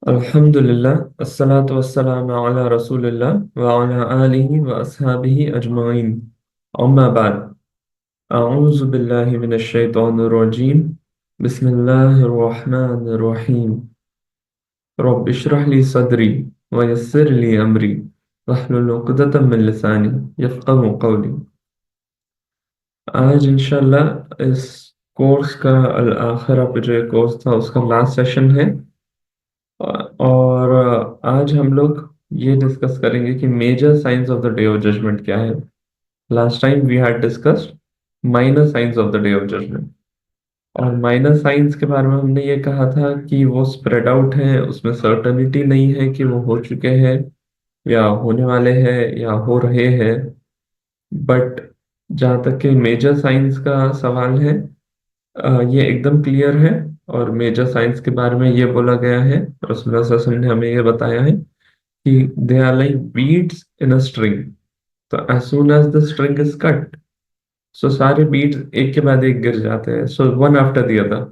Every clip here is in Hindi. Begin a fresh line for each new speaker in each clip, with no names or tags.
अल्हम्दुलिल्लाह अस्सलातु वस्सलामु अला रसूलिल्लाह व अला आलिहि व अस्हाबिहि अजमाइन। अम्मा बाद। अऊज़ु बिल्लाहि मिनश शैतानिर रजीम। बिस्मिल्लाहिर रहमानिर रहीम। रब्बि इश्रह ली सदरी व यस्सिर ली अमरी वहलुल उक़दतम मिन लिसानी यफ़क़हू क़ौली। आज इंशाल्लाह इस कोर्स का अल आखिरा पे जो कोर्स था उसका लास्ट सेशन है। और आज हम लोग ये डिस्कस करेंगे कि major signs of the day of judgment क्या है। Last time we had discussed minor signs of the day of judgment. और माइनर साइंस के बारे में हमने ये कहा था कि वो स्प्रेड आउट है, उसमें सर्टेनिटी नहीं है कि वो हो चुके हैं या होने वाले हैं या हो रहे हैं। बट जहाँ तक कि मेजर साइंस का सवाल है, ये एकदम क्लियर है। और मेजर साइंस के बारे में ये बोला गया है, रसूलुल्लाह सल्लल्लाहु अलैहि वसल्लम ने हमें ये बताया है कि they are like beads in a string. तो as soon as the string is cut, so सारे बीड्स एक के बाद एक गिर जाते हैं, so one after the other.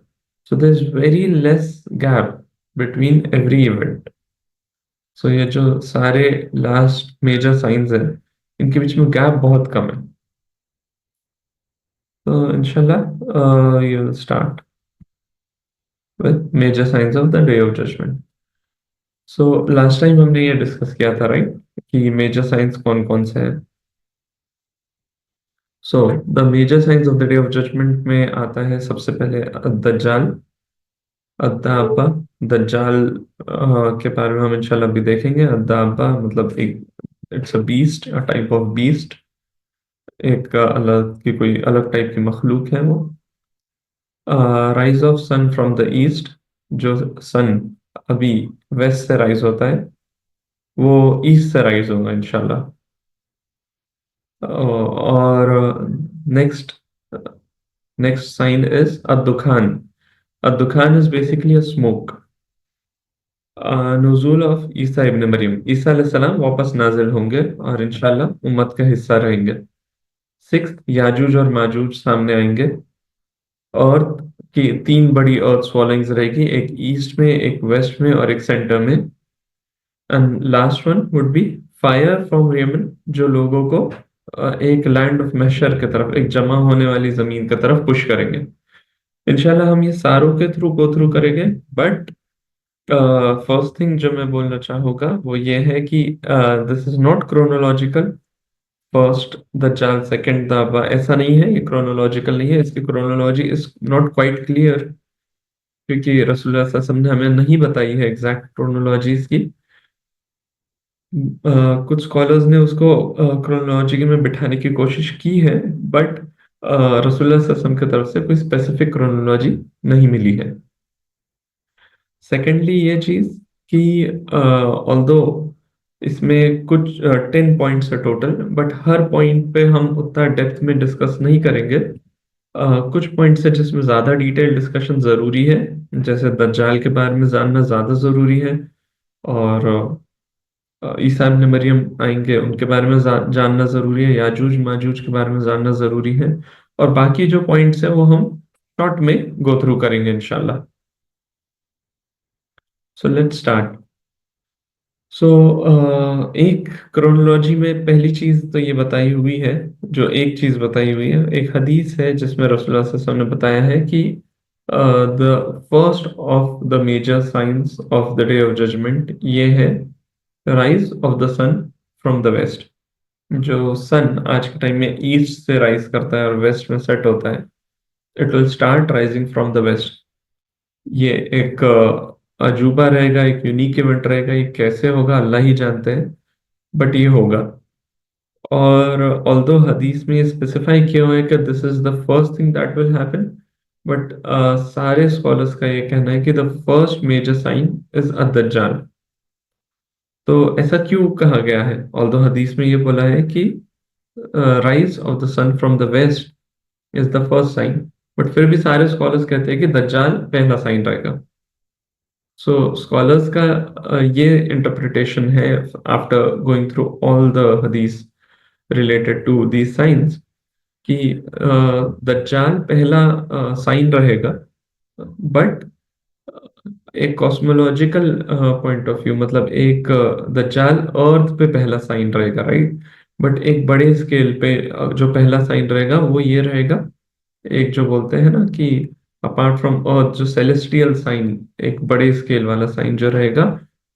So there is very less gap between every event. So ये जो सारे लास्ट मेजर साइंस है, इनके बीच में गैप बहुत कम है। तो इंशाल्लाह you will start with major signs of the day of judgment. So last time हमने ये डिस्कस किया था, राइट, कि मेजर साइंस कौन कौन से हैं। So the major signs of the day of judgment में आता है सबसे पहले दज्जाल, अद्दाबा। दज्जाल के बारे में हम इंशाल्लाह भी देखेंगे। अद्दाबा मतलब एक, it's a beast, a type of beast. एक अलग की कोई अलग टाइप की मखलूक है वो। Rise of sun from the east. जो सन अभी वेस्ट से राइज होता है, वो ईस्ट से राइज होगा इंशाल्लाह। और नेक्स्ट नेक्स्ट साइन इज अद्दुखान। अद्दुखान इज बेसिकली अ स्मोक। नुज़ूल ऑफ ईसा इब्न मरियम, ईसा अलैहिस्सलाम वापस नाजिल होंगे और इंशाल्लाह उम्मत का हिस्सा रहेंगे। सिक्स, याजूज और माजूज सामने आएंगे। और की तीन बड़ी अर्थ स्वॉलिंग्स रहेगी, एक ईस्ट में, एक वेस्ट में और एक सेंटर में। And last one would be fire from Yemen, जो लोगों को एक लैंड ऑफ महशर की तरफ, एक जमा होने वाली जमीन की तरफ पुश करेंगे। इंशाल्लाह हम ये सारों के थ्रू गो थ्रू करेंगे। बट फर्स्ट थिंग जो मैं बोलना चाहूंगा वो ये है कि this is not chronological. First दज्जाल, सेकंड दाबा, ऐसा नहीं है, ये क्रोनोलॉजिकल नहीं है। इसकी chronology is not quite clear, क्योंकि रसूलुल्लाह सल्लल्लाहु अलैहि वसल्लम ने हमें नहीं बताई है एग्जैक्ट क्रोनोलॉजीज की। कुछ स्कॉलर्स ने उसको क्रोनोलॉजी में बिठाने की कोशिश की है, बट रसूलुल्लाह सल्लल्लाहु अलैहि वसल्लम की तरफ से कोई स्पेसिफिक क्रोनोलॉजी नहीं मिली है। सेकेंडली ये चीज कि ऑल्दो इसमें कुछ 10 पॉइंट्स है टोटल, बट हर पॉइंट पे हम उतना डेप्थ में डिस्कस नहीं करेंगे। कुछ पॉइंट्स है जिसमें ज्यादा डिटेल डिस्कशन जरूरी है, जैसे दज्जाल के बारे में जानना ज्यादा जरूरी है। और ईसा इब्न मरियम आएंगे, उनके बारे में जानना जरूरी है। याजूज माजूज के बारे में जानना जरूरी है। और बाकी जो पॉइंट्स है वो हम शॉर्ट में गो थ्रू करेंगे इंशाल्लाह। So let's start. सो एक क्रोनोलॉजी में पहली चीज तो ये बताई हुई है, जो एक चीज बताई हुई है, एक हदीस है जिसमें रसूलुल्लाह सल्लल्लाहु अलैहि वसल्लम ने बताया है कि the first of the major signs of the day of judgment ये है, rise of the sun from the west. जो सन आज के टाइम में ईस्ट से राइज करता है और वेस्ट में सेट होता है, it will start rising from the west. ये एक अजूबा रहेगा, एक यूनिक इवेंट रहेगा। ये कैसे होगा अल्लाह ही जानते हैं, बट ये होगा। और ऑल्दो हदीस में ये स्पेसिफाई किया हुआ है कि this is the first thing that will happen, but सारे स्कॉलर्स का ये कहना है कि the first major sign is a दज्जाल। तो ऐसा क्यों कहा गया है? ऑल्दो हदीस में ये बोला है कि rise of the sun from the west is the first sign, but फिर भी सारे स्कॉलर्स कहते हैं कि दज्जाल पहला साइन रहेगा। सो स्कॉलर्स का ये इंटरप्रिटेशन है after going through all the हदीस रिलेटेड टू दीज साइंस, कि दज्जाल पहला साइन रहेगा। बट एक कॉस्मोलॉजिकल पॉइंट ऑफ व्यू, मतलब एक दज्जाल अर्थ पे पहला साइन रहेगा, राइट। बट एक बड़े स्केल पे जो पहला साइन रहेगा वो ये रहेगा, एक जो बोलते हैं ना कि अपार्ट फ्रॉम अर्थ जो सेलेस्टियल साइन, एक बड़े स्केल वाला साइन जो रहेगा,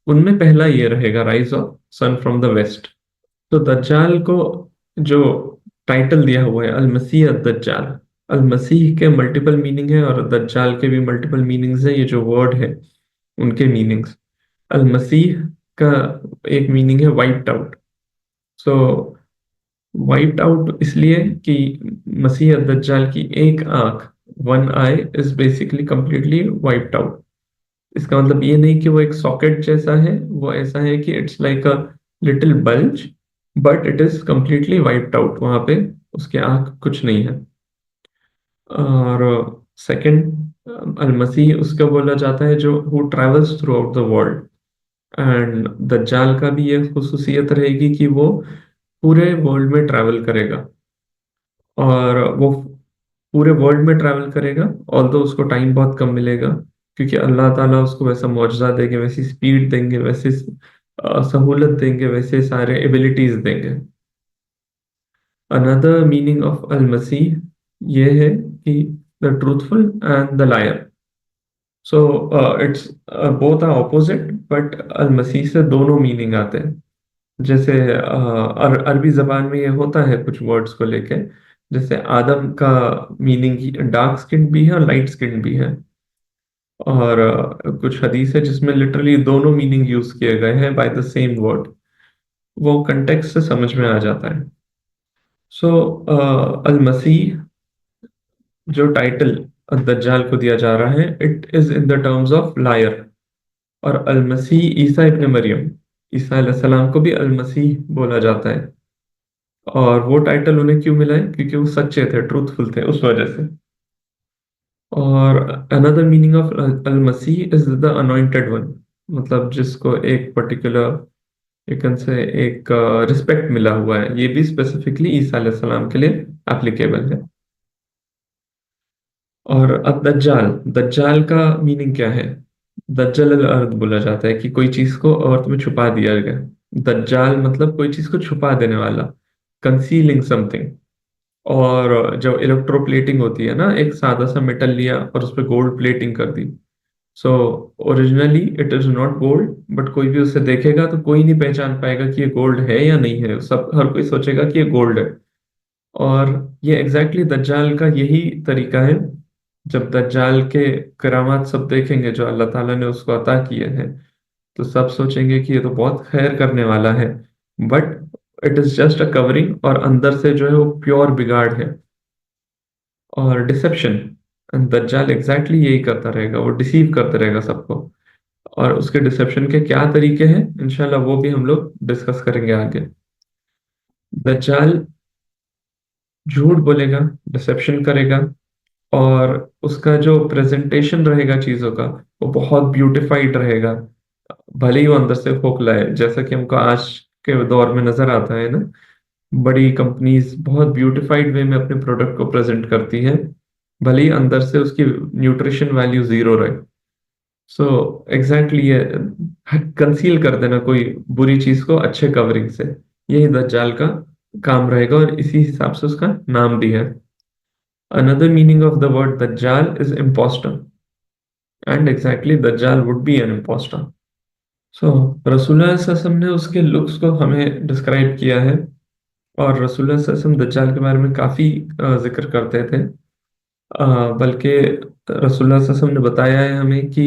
उनमें पहला ये रहेगा, rise of sun from the west. तो दज्जाल को जो टाइटल दिया हुआ है अल मसीह दज्जाल, अल मसीह के मल्टीपल मीनिंग है और दज्जाल के भी मल्टीपल मीनिंग्स है, ये जो वर्ड है उनके मीनिंग्स। अल मसीह का एक मीनिंग है वाइप्ड आउट। सो वाइप्ड आउट इसलिए कि मसीह दज्जाल की एक आंख, one I is basically completely wiped out. इसका मतलब ये नहीं कि वो एक सॉकेट जैसा है, वो ऐसा है कि it's like a little bulge, but it is completely wiped out, वहां पे उसके आंख कुछ नहीं है। और सेकंड, अल मसीह उसका बोला जाता है जो who travels throughout the world. And दज्जाल का भी ये खुसूसियत रहेगी कि वो पूरे वर्ल्ड में ट्रैवल करेगा, और वो पूरे वर्ल्ड में ट्रैवल करेगा, ऑल्दो उसको टाइम बहुत कम मिलेगा, क्योंकि अल्लाह ताला उसको वैसा मौजज़ा देंगे, वैसी स्पीड देंगे, वैसे सहूलत देंगे, वैसे सारे एबिलिटीज देंगे। अनदर मीनिंग ऑफ अल मसीह ये है कि the truthful and the liar. So it's both are opposite, but अल मसीह से दोनों मीनिंग आते हैं। जैसे अरबी जबान में ये होता है कुछ वर्ड्स को लेके, जैसे आदम का मीनिंग डार्क स्किन भी है और लाइट स्किन भी है। और कुछ हदीस है जिसमें लिटरली दोनों मीनिंग यूज किए गए हैं बाय द सेम वर्ड, वो कंटेक्स्ट से समझ में आ जाता है। सो अल मसीह जो टाइटल दज्जाल को दिया जा रहा है, it is in the terms of liar. और अल मसीह ईसा इब्न मरियम, ईसा अलैहिस्सलाम को भी अल मसीह बोला जाता है। और वो टाइटल उन्हें क्यों मिला है? क्योंकि वो सच्चे थे, ट्रूथफुल थे, उस वजह से। और अनदर मीनिंग ऑफ अल मसीह इज द अनॉइंटेड वन, मतलब जिसको एक पर्टिकुलर एक से एक रिस्पेक्ट मिला हुआ है, ये भी स्पेसिफिकली ईसा अलैहिस्सलाम के लिए एप्लीकेबल है। और अब दज्जाल, दज्जाल का मीनिंग क्या है? दज्जल अल अर्द बोला जाता है कि कोई चीज को अर्थ में छुपा दिया गया। दज्जाल मतलब कोई चीज को छुपा देने वाला, कंसीलिंग समथिंग। और जब इलेक्ट्रोप्लेटिंग होती है ना, एक सादा सा मेटल लिया और उस पर गोल्ड प्लेटिंग कर दी। So originally it is not gold, but कोई भी उसे देखेगा तो कोई नहीं पहचान पाएगा कि ये गोल्ड है या नहीं है, सब हर कोई सोचेगा कि ये गोल्ड है। और ये एग्जैक्टली दज्जाल का यही तरीका है। जब दज्जाल के करामात सब देखेंगे जो अल्लाह ताला ने उसको अता किए हैं, तो सब सोचेंगे कि ये तो बहुत खैर करने वाला है, but it is just a covering, और अंदर से जो है वो प्योर बिगाड़ है और डिसेप्शन। दज्जाल एग्जैक्टली यही करता रहेगा, वो डिसीव करता रहेगा सबको। और उसके डिसेप्शन के क्या तरीके हैं, इंशाल्लाह वो भी हम लोग डिस्कस करेंगे आगे। दज्जाल झूठ बोलेगा, डिसेप्शन करेगा, और उसका जो प्रेजेंटेशन रहेगा चीजों का, वो बहुत ब्यूटिफाइड रहेगा। भले ही वो अंदर से खोखला है, जैसा कि हमको आज के दौर में नजर आता है ना, बड़ी कंपनीज बहुत ब्यूटिफाइड वे में अपने प्रोडक्ट को प्रेजेंट करती है, भले ही अंदर से उसकी न्यूट्रिशन वैल्यू जीरो रहे। सो एग्जैक्टली ये कंसील कर देना कोई बुरी चीज को अच्छे कवरिंग से, यही दज्जाल का काम रहेगा, और इसी हिसाब से उसका नाम भी है। Another meaning of the word Dajjal is impostor, and exactly Dajjal would be an impostor. So रसूलुल्लाह सल्लल्लाहु अलैहि वसल्लम ने उसके लुक्स को हमें डिस्क्राइब किया है, और रसूलुल्लाह सल्लल्लाहु अलैहि वसल्लम दज्जाल के बारे में काफी जिक्र करते थे। बल्कि रसूलुल्लाह सल्लल्लाहु अलैहि वसल्लम ने बताया है हमें कि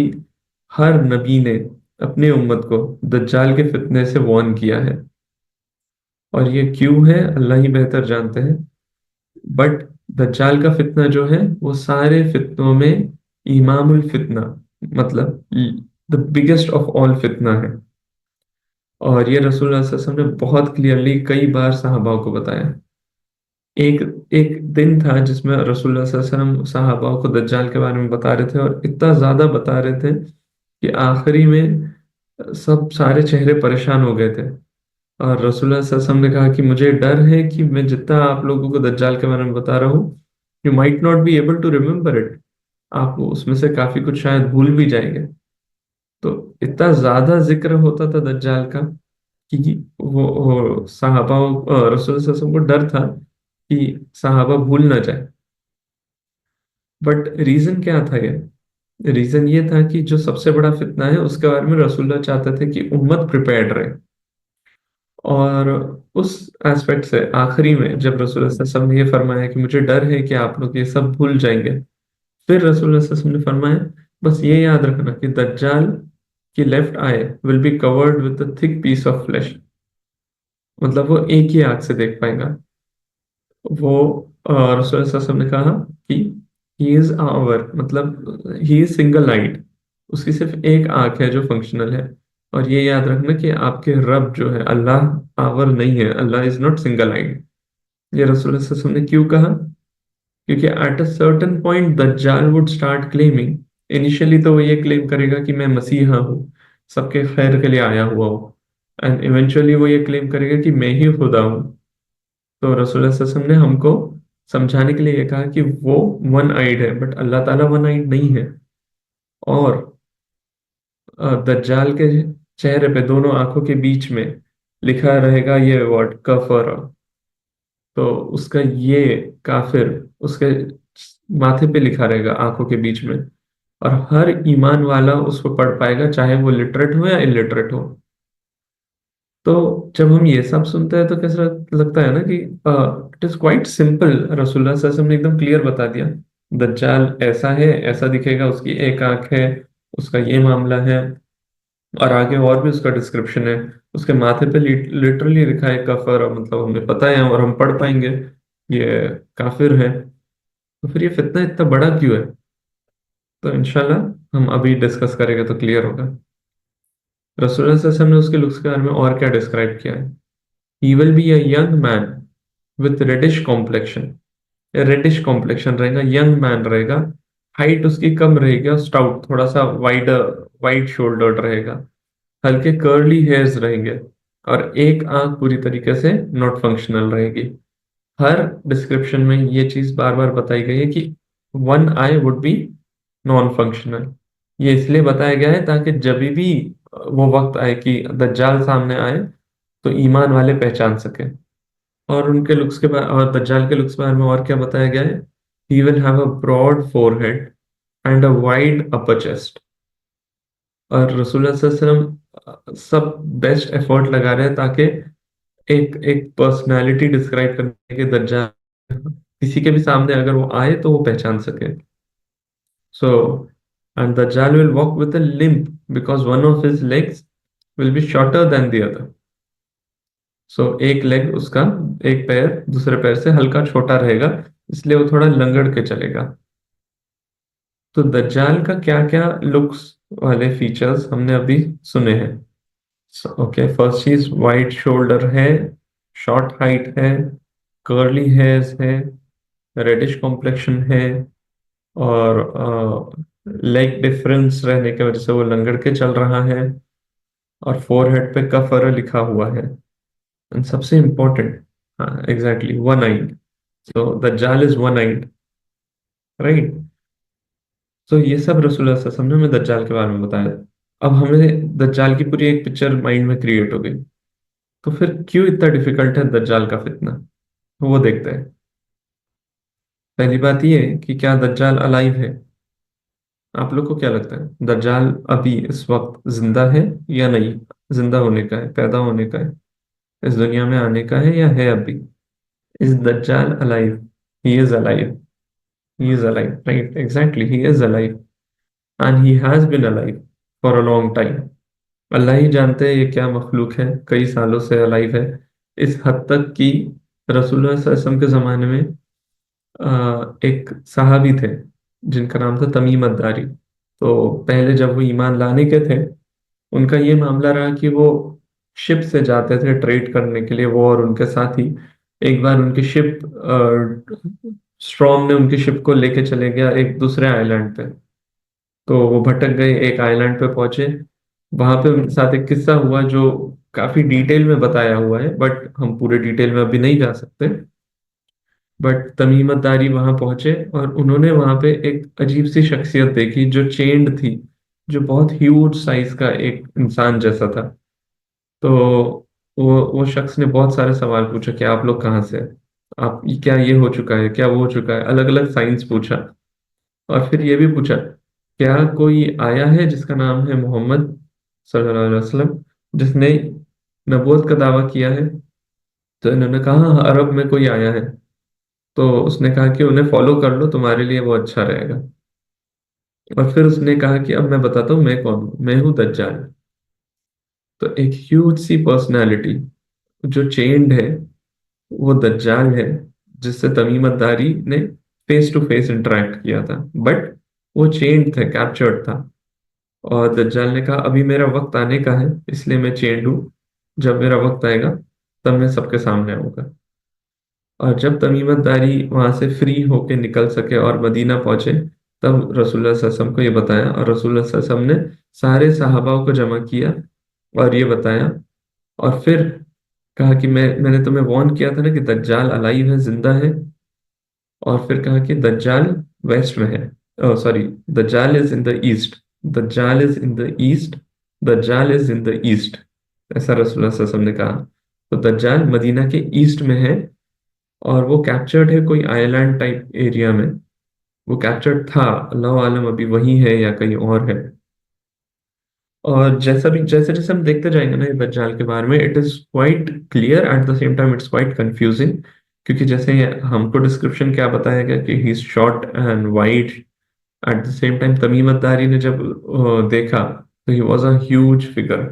हर नबी ने अपनी उम्मत को दज्जाल के फितने से वार्न किया है। और ये क्यों है अल्लाह ही बेहतर जानते हैं, बट दज्जाल का फितना जो है वो सारे फितनों में इमामुल फितना, मतलब द बिगेस्ट ऑफ ऑल फितना है। और ये रसूलुल्लाह सल्लल्लाहु अलैहि वसल्लम ने बहुत क्लियरली कई बार सहाबाओं को बताया। एक एक दिन था जिसमें रसूलुल्लाह सल्लल्लाहु अलैहि वसल्लम सहाबाओं को दज्जाल के बारे में बता रहे थे, और इतना ज्यादा बता रहे थे कि आखिरी में सब सारे चेहरे परेशान हो गए थे। और रसूलुल्लाह सल्लल्लाहु अलैहि वसल्लम ने कहा कि मुझे डर है कि मैं जितना आप लोगों को दज्जाल के बारे में बता रहा हूँ, you might not be able to remember it, आप उसमें से काफी कुछ शायद भूल भी जाएंगे। इतना ज्यादा जिक्र होता था दज्जाल का कि वो सहाबा, रसूल सल्लल्लाहु अलैहि वसल्लम को डर था कि सहाबा भूल ना जाए। बट रीजन क्या था ये? रीजन ये था कि जो सबसे बड़ा फितना है उसके बारे में रसूलुल्लाह चाहते थे कि उम्मत प्रिपेयर्ड रहे। और उस एस्पेक्ट से आखिरी में जब रसूलुल्लाह सल्लल्लाहु अलैहि वसल्लम ने ये फरमाया कि मुझे डर है कि आप लोग ये सब भूल जाएंगे, फिर रसूलुल्लाह सल्लल्लाहु अलैहि वसल्लम ने फरमाया बस ये याद रखना कि दज्जाल की left eye will be covered with a thick piece of flesh. मतलब वो एक ही आंख से देख पाएगा। वो रसूल सल्लल्लाहु अलैहि वसल्लम ने कहा कि ही इज आवर, मतलब ही इज सिंगल आइड, उसकी सिर्फ एक आंख है जो फंक्शनल है। और ये याद रखना कि आपके रब जो है अल्लाह आवर नहीं है, अल्लाह इज नॉट सिंगल आइड। ये रसूल सल्लल्लाहु अलैहि वसल्लम ने क्यों कहा? क्योंकि एट अ सर्टेन पॉइंट दज्जाल वुड स्टार्ट क्लेमिंग, इनिशियली तो वो ये क्लेम करेगा कि मैं मसीहा हूँ, सबके खैर के लिए आया हुआ हूँ। एंड इवेंचुअली वो ये क्लेम करेगा कि मैं ही खुदा हूँ। तो रसूल सल्लल्लाहु अलैहि वसल्लम ने हमको समझाने के लिए ये कहा कि वो वन आइड है, बट अल्लाह ताला वन आइड नहीं है। और दज्जाल के चेहरे पे दोनों आंखों के बीच में लिखा रहेगा ये वर्ड कफर। तो उसका ये काफिर उसके माथे पे लिखा रहेगा आंखों के बीच में। और हर ईमान वाला उसको पढ़ पाएगा, चाहे वो लिटरेट हो या इलिटरेट हो। तो जब हम ये सब सुनते हैं तो कैसा लगता है ना कि इट इज क्वाइट सिंपल। रसूलुल्लाह सल्लल्लाहु अलैहि वसल्लम ने एकदम क्लियर बता दिया, दज्जाल ऐसा है, ऐसा दिखेगा, उसकी एक आंख है, उसका ये मामला है। और आगे और भी उसका डिस्क्रिप्शन है। उसके माथे पे लिटरली लिखा है कफर, मतलब हमें पता है और हम पढ़ पाएंगे ये काफिर है। तो फिर ये फितना इतना बड़ा क्यों है? तो इंशाल्लाह हम अभी डिस्कस करेंगे तो क्लियर होगा। रसूलुल्लाह सल्लल्लाहु अलैहि वसल्लम ने उसके लुक्स के बारे में और क्या डिस्क्राइब किया है? He will be a young man with reddish complexion. Reddish complexion रहेगा, यंग मैन रहेगा, हाइट उसकी कम रहेगी और स्टाउट, थोड़ा सा वाइडर, वाइड शोल्डर्ड रहेगा, हल्के कर्ली हेयर्स रहेंगे, और एक आंख पूरी तरीके से नॉट फंक्शनल रहेगी। हर डिस्क्रिप्शन में ये चीज बार बार बताई गई है कि one I would be non functional. ये इसलिए बताया गया है ताकि जब भी वो वक्त आए कि दज्जाल सामने आए तो ईमान वाले पहचान सके। और उनके लुक्स के बारे और दज्जाल के लुक्स के बारे में और क्या बताया गया है? He will have a broad forehead and a wide upper chest. और रसूलुल्लाह सल्लल्लाहु अलैहि वसल्लम सब बेस्ट एफर्ट लगा रहे हैं ताकि एक एक पर्सनालिटी डिस्क्राइब करने के दज्जाल किसी के भी सामने अगर वो आए तो वो पहचान सके। सो एंड दज्जाल will walk with a limp because one of his legs will be shorter than the other. So एक लेग उसका, एक पैर दूसरे पैर से हल्का छोटा रहेगा, इसलिए वो थोड़ा लंगड़ के चलेगा। तो दज्जाल का क्या क्या लुक्स वाले फीचर्स हमने अभी सुने हैं। ओके, फर्स्ट चीज वाइड शोल्डर है, शॉर्ट हाइट है, कर्ली हेयर्स है, रेडिश कॉम्प्लेक्शन है, और लेग डिफरेंस रहने की वजह से वो लंगड़ के चल रहा है, और फोरहेड पे कफर लिखा हुआ है। एंड सबसे इम्पोर्टेंट, हाँ एग्जैक्टली, वन आइड। सो दज्जाल इज वन आइड, राइट। तो ये सब रसूलुल्लाह सल्लल्लाहु अलैहि वसल्लम ने हमें दज्जाल के बारे में बताया। अब हमें दज्जाल की पूरी एक पिक्चर माइंड में क्रिएट हो गई। तो फिर क्यों इतना डिफिकल्ट है दज्जाल का फितना? वो देखते हैं। पहली बात ये है कि क्या दज्जाल अलाइव है? आप लोग को क्या लगता है, दज्जाल अभी इस वक्त जिंदा है या नहीं? जिंदा होने का है, पैदा होने का है, इस दुनिया में आने का है, या है अभी? इज दज्जाल alive? He is alive. He is alive, right, exactly, he is alive. And he has been alive for a long time. अल्लाह ही जानते हैं ये क्या मखलूक है, कई सालों से अलाइव है। इस हद तक कि रसूलुल्लाह सल्लल्लाहु अलैहि वसल्लम के जमाने में एक सहाबी थे जिनका नाम था तमीम अद्दारी। तो पहले जब वो ईमान लाने के थे, उनका ये मामला रहा कि वो शिप से जाते थे ट्रेड करने के लिए, वो और उनके साथी। एक बार उनकी शिप, स्ट्रॉम ने उनकी शिप को लेके चले गया एक दूसरे आइलैंड पे। तो वो भटक गए, एक आइलैंड पे पहुंचे। वहां पे उनके साथ एक किस्सा हुआ जो काफी डिटेल में बताया हुआ है, बट हम पूरे डिटेल में अभी नहीं जा सकते। बट तमीमतदारी वहां पहुंचे और उन्होंने वहां पे एक अजीब सी शख्सियत देखी जो चेंड थी। जो बहुत ह्यूज साइज का एक इंसान जैसा था। तो वो शख्स ने बहुत सारे सवाल पूछा कि आप लोग कहाँ से हैं, आप क्या ये हो चुका है, क्या वो हो चुका है, अलग अलग साइंस पूछा। और फिर ये भी पूछा, क्या कोई आया है जिसका नाम है मोहम्मद सल्लल्लाहु अलैहि वसल्लम, जिसने नबूवत का दावा किया है। तो इन्होंने कहा हाँ, अरब में कोई आया है। तो उसने कहा कि उन्हें फॉलो कर लो, तुम्हारे लिए वो अच्छा रहेगा। और फिर उसने कहा कि अब मैं बताता हूँ मैं कौन हूँ, मैं हूँ दज्जाल। तो एक ह्यूज सी पर्सनैलिटी जो चेन्ड है, वो दज्जाल है, जिससे तमीमतदारी ने फेस टू फेस इंटरेक्ट किया था। बट वो चेन्ड थे, कैप्चर्ड था। और दज्जाल ने कहा अभी मेरा वक्त आने का है, इसलिए मैं चेन्ड हूँ। जब मेरा वक्त आएगा तब मैं सबके सामने आऊंगा। और जब तमीमतदारी वहां से फ्री होके निकल सके और मदीना पहुंचे, तब रसूलुल्लाह सल्लल्लाहु अलैहि वसल्लम को ये बताया। और रसूलुल्लाह सल्लल्लाहु अलैहि वसल्लम ने सारे सहाबाओं को जमा किया और ये बताया। और फिर कहा कि मैंने तुम्हें वार्न किया था ना कि दज्जाल अलाइव है, जिंदा है। और फिर कहा कि दज्जाल वेस्ट में है, सॉरी, दज्जाल इज इन द ईस्ट, दज्जाल इज इन द ईस्ट, दज्जाल इज इन द ईस्ट। ऐसा रसूलुल्लाह सल्लल्लाहु अलैहि वसल्लम ने कहा। तो दज्जाल मदीना के ईस्ट में है, और वो कैप्चर्ड है कोई आइलैंड टाइप एरिया में। वो कैप्चर्ड था, अल्लाह आलम अभी वही है या कहीं और है। और जैसा भी जैसे जैसे हम देखते जाएंगे ना ये दज्जाल के बारे में, it is quite clear, at the same time it's quite confusing. क्योंकि जैसे हमको डिस्क्रिप्शन क्या बताया गया कि he is short and white, at the same time Tamim Attari ने जब देखा तो he was a huge figure.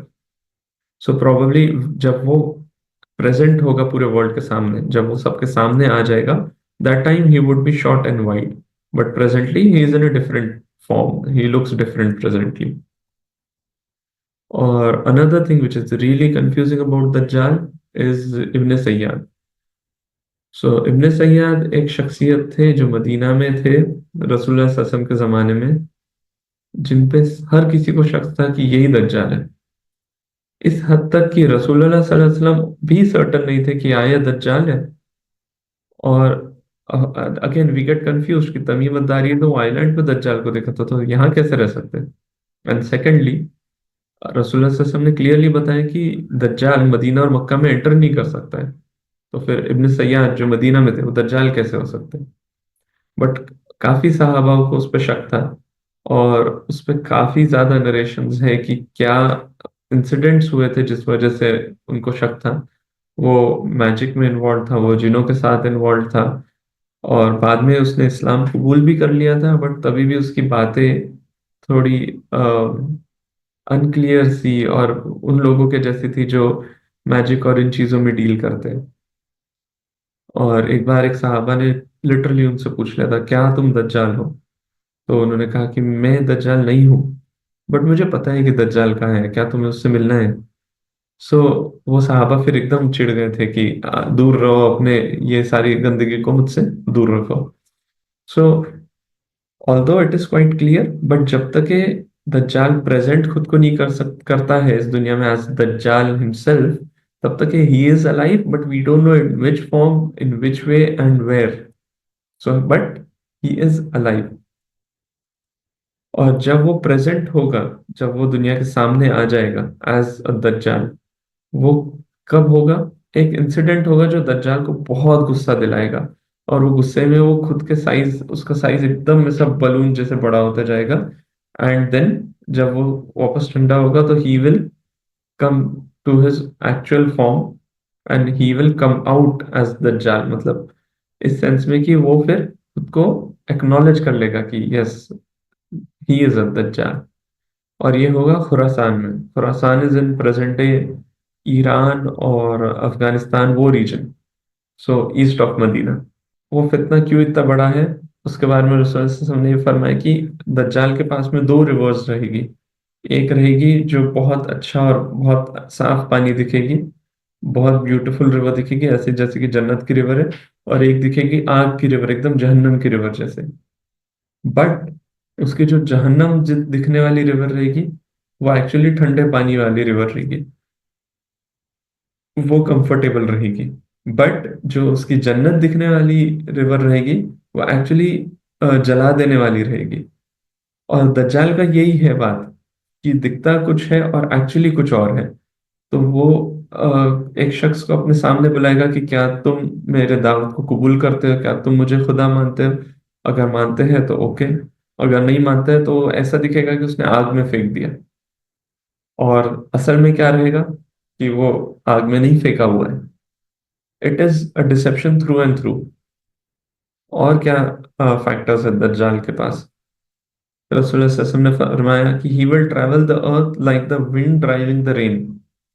So probably जब वो प्रेजेंट होगा पूरे वर्ल्ड के सामने, जब वो सबके सामने आ जाएगा, that time he would be short and white. But presently he is in a different form, he looks different presently. और another thing which is really confusing about Dajjal is इब्न सैयाद। सो इब्न सैयाद एक शख्सियत थे जो मदीना में थे रसूलुल्लाह सल्लल्लाहु अलैहि वसल्लम के ज़माने में, जिन पे हर किसी को शक था कि यही दज्जाल है। इस हद तक कि रसूलुल्लाह सल्लल्लाहु अलैहि वसल्लम भी सर्टन नहीं थे कि आया दज्जाल है। और अगेन वी गेट कंफ्यूज कि तमीम अद्दारी ने तो आइलैंड पे दज्जाल को देखा था, तो यहाँ कैसे रह सकते हैं। एंड सेकेंडली रसूलुल्लाह सल्लल्लाहु अलैहि वसल्लम ने क्लियरली बताया कि दज्जाल मदीना और मक्का में एंटर नहीं कर सकता है। तो फिर इब्न सैयाद जो मदीना में थे वो दज्जाल कैसे हो सकते हैं। बट काफी सहाबाओं को उस पर शक था। और उस पर काफी ज्यादा नरेशंस है कि क्या इंसिडेंट्स हुए थे जिस वजह से उनको शक था। वो मैजिक में इन्वॉल्व था, वो जिनों के साथ इन्वॉल्व था। और बाद में उसने इस्लाम कबूल भी कर लिया था, बट तभी भी उसकी बातें थोड़ी अनक्लियर सी और उन लोगों के जैसी थी जो मैजिक और इन चीजों में डील करते हैं। और एक बार एक साहबा ने लिटरली उनसे पूछ लिया था क्या तुम दज्जाल हो। तो उन्होंने कहा कि मैं दज्जाल नहीं हूँ, बट मुझे पता है कि दज्जाल कहाँ है, क्या तुम्हें उससे मिलना है। सो वो साहबा फिर एकदम चिढ़ गए थे कि दूर रहो, अपने ये सारी गंदगी को मुझसे दूर रखो। सो although it is quite clear, but जब तक ये दज्जाल प्रेजेंट खुद को नहीं करता है इस दुनिया में एज दज्जाल हिमसेल्फ, तब तक he is alive, but we don't know in which form, in which way and where. So but he is alive. और जब वो प्रेजेंट होगा, जब वो दुनिया के सामने आ जाएगा एज अ दज्जाल, वो कब होगा? एक इंसिडेंट होगा जो दज्जाल को बहुत गुस्सा दिलाएगा। और वो गुस्से में वो खुद के साइज, उसका साइज एकदम ऐसा बलून जैसे बड़ा होता जाएगा। एंड देन जब वो वापस ठंडा होगा तो he will come to his actual form, and he will come out as दज्जाल। मतलब इस सेंस में कि वो फिर खुद को एक्नॉलेज कर लेगा कि यस, ही इज अ दज्जाल। और ये होगा खुरासान में। Khorasan is in present day Iran और अफगानिस्तान, वो region. So east of Medina. वो फितना क्यों इतना बड़ा है, उसके बारे में रसूल सल्लल्लाहु अलैहि वसल्लम ने ये फरमाया कि दज्जाल के पास में दो रिवर्स रहेगी। एक रहेगी जो बहुत अच्छा और बहुत साफ पानी दिखेगी, बहुत ब्यूटीफुल रिवर दिखेगी, ऐसे जैसे कि जन्नत की रिवर है। और एक दिखेगी आग की रिवर, एकदम जहन्नम की रिवर जैसे। बट उसकी जो जहन्नम दिखने वाली रिवर रहेगी, वो एक्चुअली ठंडे पानी वाली रिवर रहेगी, वो कंफर्टेबल रहेगी। बट जो उसकी जन्नत दिखने वाली रिवर रहेगी, वो एक्चुअली जला देने वाली रहेगी। और दज्जाल का यही है बात। कि दिखता कुछ है और एक्चुअली कुछ और है। तो वो एक शख्स को अपने सामने बुलाएगा कि क्या तुम मेरे दावत को कबूल करते हो, क्या तुम मुझे खुदा मानते हो। अगर मानते हैं तो ओके, अगर नहीं मानते हैं तो ऐसा दिखेगा कि उसने आग में फेंक दिया। और असल में क्या रहेगा कि वो आग में नहीं फेंका हुआ है। It is a deception through and through. और क्या फैक्टर्स है दज्जाल के पास। रसूल वसल्लम ने फरमाया कि he will travel the earth like the wind driving the rain,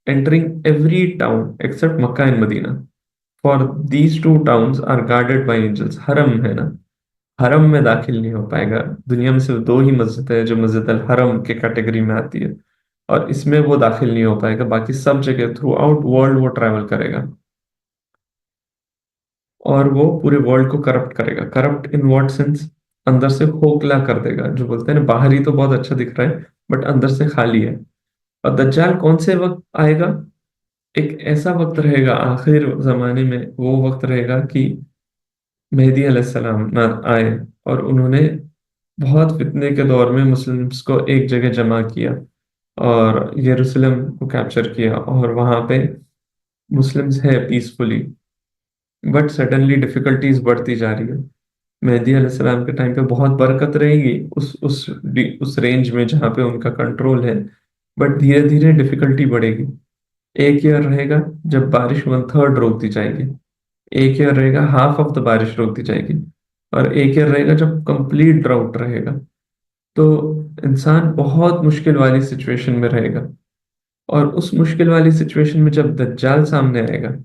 entering every town except Mecca and Medina. For these two towns are guarded by angels. हरम है ना, हरम में दाखिल नहीं हो पाएगा। दुनिया में सिर्फ दो ही मस्जिद है जो मस्जिद अल हरम के कैटेगरी में आती है, और इसमें वो दाखिल नहीं हो पाएगा। बाकी सब जगह थ्रू आउट वर्ल्ड वो ट्रैवल करेगा। और वो पूरे वर्ल्ड को करप्ट करेगा। Corrupt in what sense? अंदर से खोखला कर देगा। जो बोलते हैं ना, बाहर ही तो बहुत अच्छा दिख रहा है बट अंदर से खाली है। और दज्जाल कौन से वक्त आएगा? एक ऐसा वक्त रहेगा आखिर जमाने में, वो वक्त रहेगा कि मेहदी अलैहिस्सलाम ना आए, और उन्होंने बहुत फितने के दौर में मुस्लिम्स को एक जगह जमा किया और यरूशलेम को कैप्चर किया, और वहां पे मुस्लिम्स है पीसफुली। बट सडनली डिफिकल्टीज बढ़ती जा रही है। मेहदी अलैहिस्सलाम के टाइम पे बहुत बरकत रहेगी उस रेंज में जहाँ पे उनका कंट्रोल है। बट धीरे धीरे डिफिकल्टी बढ़ेगी। एक ईयर रहेगा जब बारिश वन थर्ड रोक दी जाएगी। एक ईयर रहेगा हाफ ऑफ द बारिश रोक दी जाएगी। और एक ईयर रहेगा जब कंप्लीट ड्राउट रहेगा। तो इंसान बहुत मुश्किल वाली सिचुएशन में रहेगा। और उस मुश्किल वाली सिचुएशन में जब दज्जाल सामने आएगा,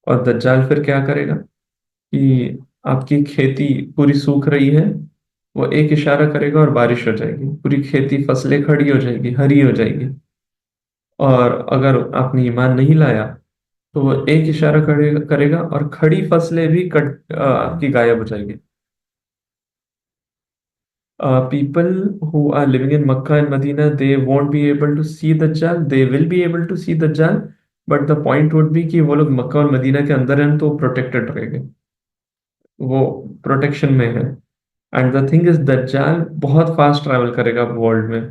और दज्जाल फिर क्या करेगा कि आपकी खेती पूरी सूख रही है, वो एक इशारा करेगा और बारिश हो जाएगी, पूरी खेती फसलें खड़ी हो जाएगी, हरी हो जाएगी। और अगर आपने ईमान नहीं लाया तो वो एक इशारा करेगा और खड़ी फसलें भी आपकी गायब हो जाएगी। People who are living in Makkah and Medina, they won't be able to see Dajjal. They will be able to see Dajjal, but the point would be कि वो लोग मक्का और मदीना के अंदर हैं तो प्रोटेक्टेड रहेंगे, वो प्रोटेक्शन में है। एंड द थिंग इज दज्जाल बहुत फास्ट ट्रैवल करेगा वर्ल्ड में,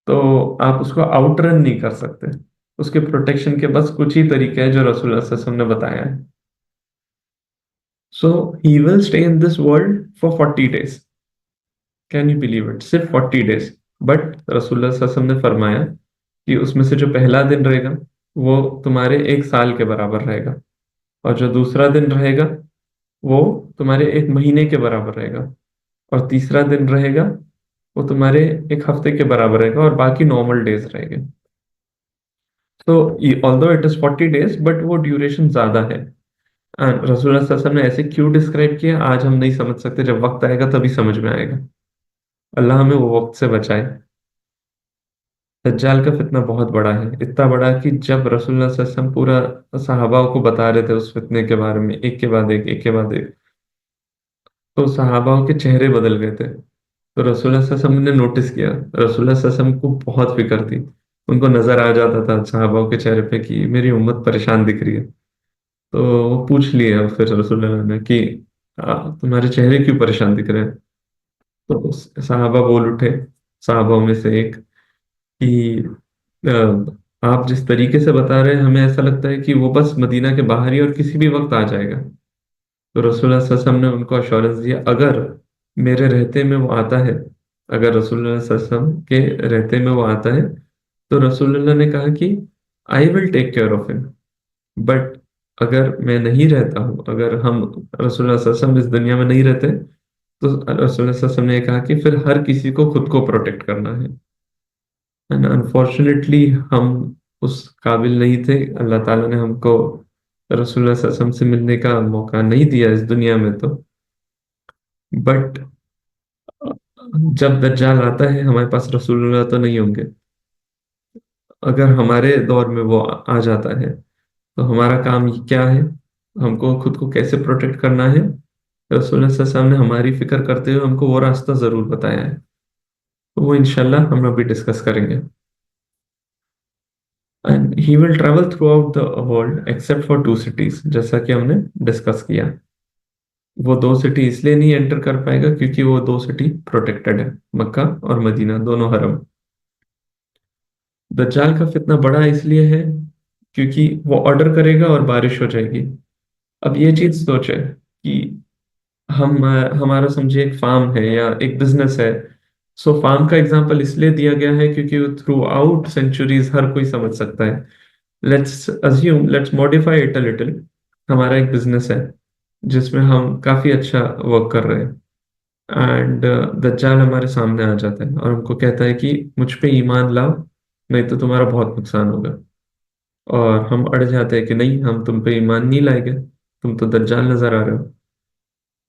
तो आप उसको आउट रन नहीं कर सकते। उसके प्रोटेक्शन के बस कुछ ही तरीके हैं जो रसूलुल्लाह सल्लल्लाहु अलैहि वसल्लम ने बताया है। So he will stay in this world for 40 days। Can you believe it? सिर्फ 40 days। बट रसूलुल्लाह सल्लल्लाहु अलैहि वसल्लम ने फरमाया कि उसमें से जो पहला दिन रहेगा वो तुम्हारे एक साल के बराबर रहेगा, और जो दूसरा दिन रहेगा वो तुम्हारे एक महीने के बराबर रहेगा, और तीसरा दिन रहेगा वो तुम्हारे एक हफ्ते के बराबर रहेगा, और बाकी नॉर्मल डेज रहेंगे। तो although it is 40 days but वो ड्यूरेशन ज्यादा है। रसूलुल्लाह सल्लल्लाहु अलैहि वसल्लम ने ऐसे क्यों डिस्क्राइब किया, आज हम नहीं समझ सकते। जब वक्त आएगा तभी समझ में आएगा। अल्लाह हमें वो वक्त से बचाए। दज्जाल का फितना बहुत बड़ा है, इतना बड़ा कि जब रसूलुल्लाह सल्लल्लाहु अलैहि वसल्लम पूरा सहाबाओं को बता रहे थे उस फितने के बारे में, एक के बाद एक के बाद एक, तो सहाबाओं के चेहरे बदल गए थे। तो रसूलुल्लाह सल्लल्लाहु अलैहि वसल्लम ने नोटिस किया। रसूलुल्लाह सल्लल्लाहु अलैहि वसल्लम को बहुत फिक्र थी। उनको नजर आ जाता था सहाबाओं के चेहरे पे कि मेरी उम्मत परेशान दिख रही है। तो वो पूछ लिए फिर रसूलुल्लाह ने कि तुम्हारे चेहरे क्यों परेशान दिख रहे हैं?" तो सहाबा बोल उठे, सहाबाओं में से एक, कि आप जिस तरीके से बता रहे हैं हमें ऐसा लगता है कि वो बस मदीना के बाहर ही और किसी भी वक्त आ जाएगा। तो रसूलुल्लाह सल्लल्लाहु अलैहि वसल्लम ने उनको अश्योरेंस दिया, अगर मेरे रहते में वो आता है, अगर रसूलुल्लाह सल्लल्लाहु अलैहि वसल्लम के रहते में वो आता है, तो रसूलुल्लाह ने कहा कि I will take care of him. But अगर मैं नहीं रहता हूँ, अगर हम रसूलुल्लाह सल्लल्लाहु अलैहि वसल्लम इस दुनिया में नहीं रहते, तो रसूलुल्लाह सल्लल्लाहु अलैहि वसल्लम ने कहा कि फिर हर किसी को खुद को प्रोटेक्ट करना है। एंड अनफॉर्चुनेटली हम उस काबिल नहीं थे। अल्लाह ताला ने हमको रसूलुल्लाह सल्लल्लाहु अलैहि वसल्लम से मिलने का मौका नहीं दिया इस दुनिया में तो। बट जब दज्जाल आता है हमारे पास रसूलुल्लाह तो नहीं होंगे। अगर हमारे दौर में वो आ जाता है तो हमारा काम क्या है, हमको खुद को कैसे प्रोटेक्ट करना है। रसूलुल्लाह सल्लल्लाहु अलैहि वसल्लम ने हमारी फिक्र करते हुए हमको वो रास्ता जरूर बताया है। तो वो इंशाल्लाह हम अभी डिस्कस करेंगे। And he will travel through out the world except for 2 cities, जैसा कि हमने डिस्कस किया। वो 2 सिटी इसलिए नहीं एंटर कर पाएगा क्योंकि वो 2 सिटी प्रोटेक्टेड है, मक्का और मदीना दोनों हरम। दज्जाल का फितना बड़ा इसलिए है क्योंकि वो ऑर्डर करेगा और बारिश हो जाएगी। अब ये चीज सोचे कि हमारा समझिए एक फार्म है या एक बिजनेस है। सो फार्म का एग्जांपल इसलिए दिया गया है क्योंकि थ्रू आउट सेंचुरीज हर कोई समझ सकता है। Let's modify it a little. हमारा एक बिजनेस है जिसमें हम काफी अच्छा वर्क कर रहे हैं, एंड दज्जाल हमारे सामने आ जाता है और हमको कहता है कि मुझ पे ईमान लाओ, नहीं तो तुम्हारा बहुत नुकसान होगा। और हम अड़ जाते हैं कि नहीं, हम तुम पे ईमान नहीं लाएंगे, तुम तो दज्जाल नजर आ रहे हो।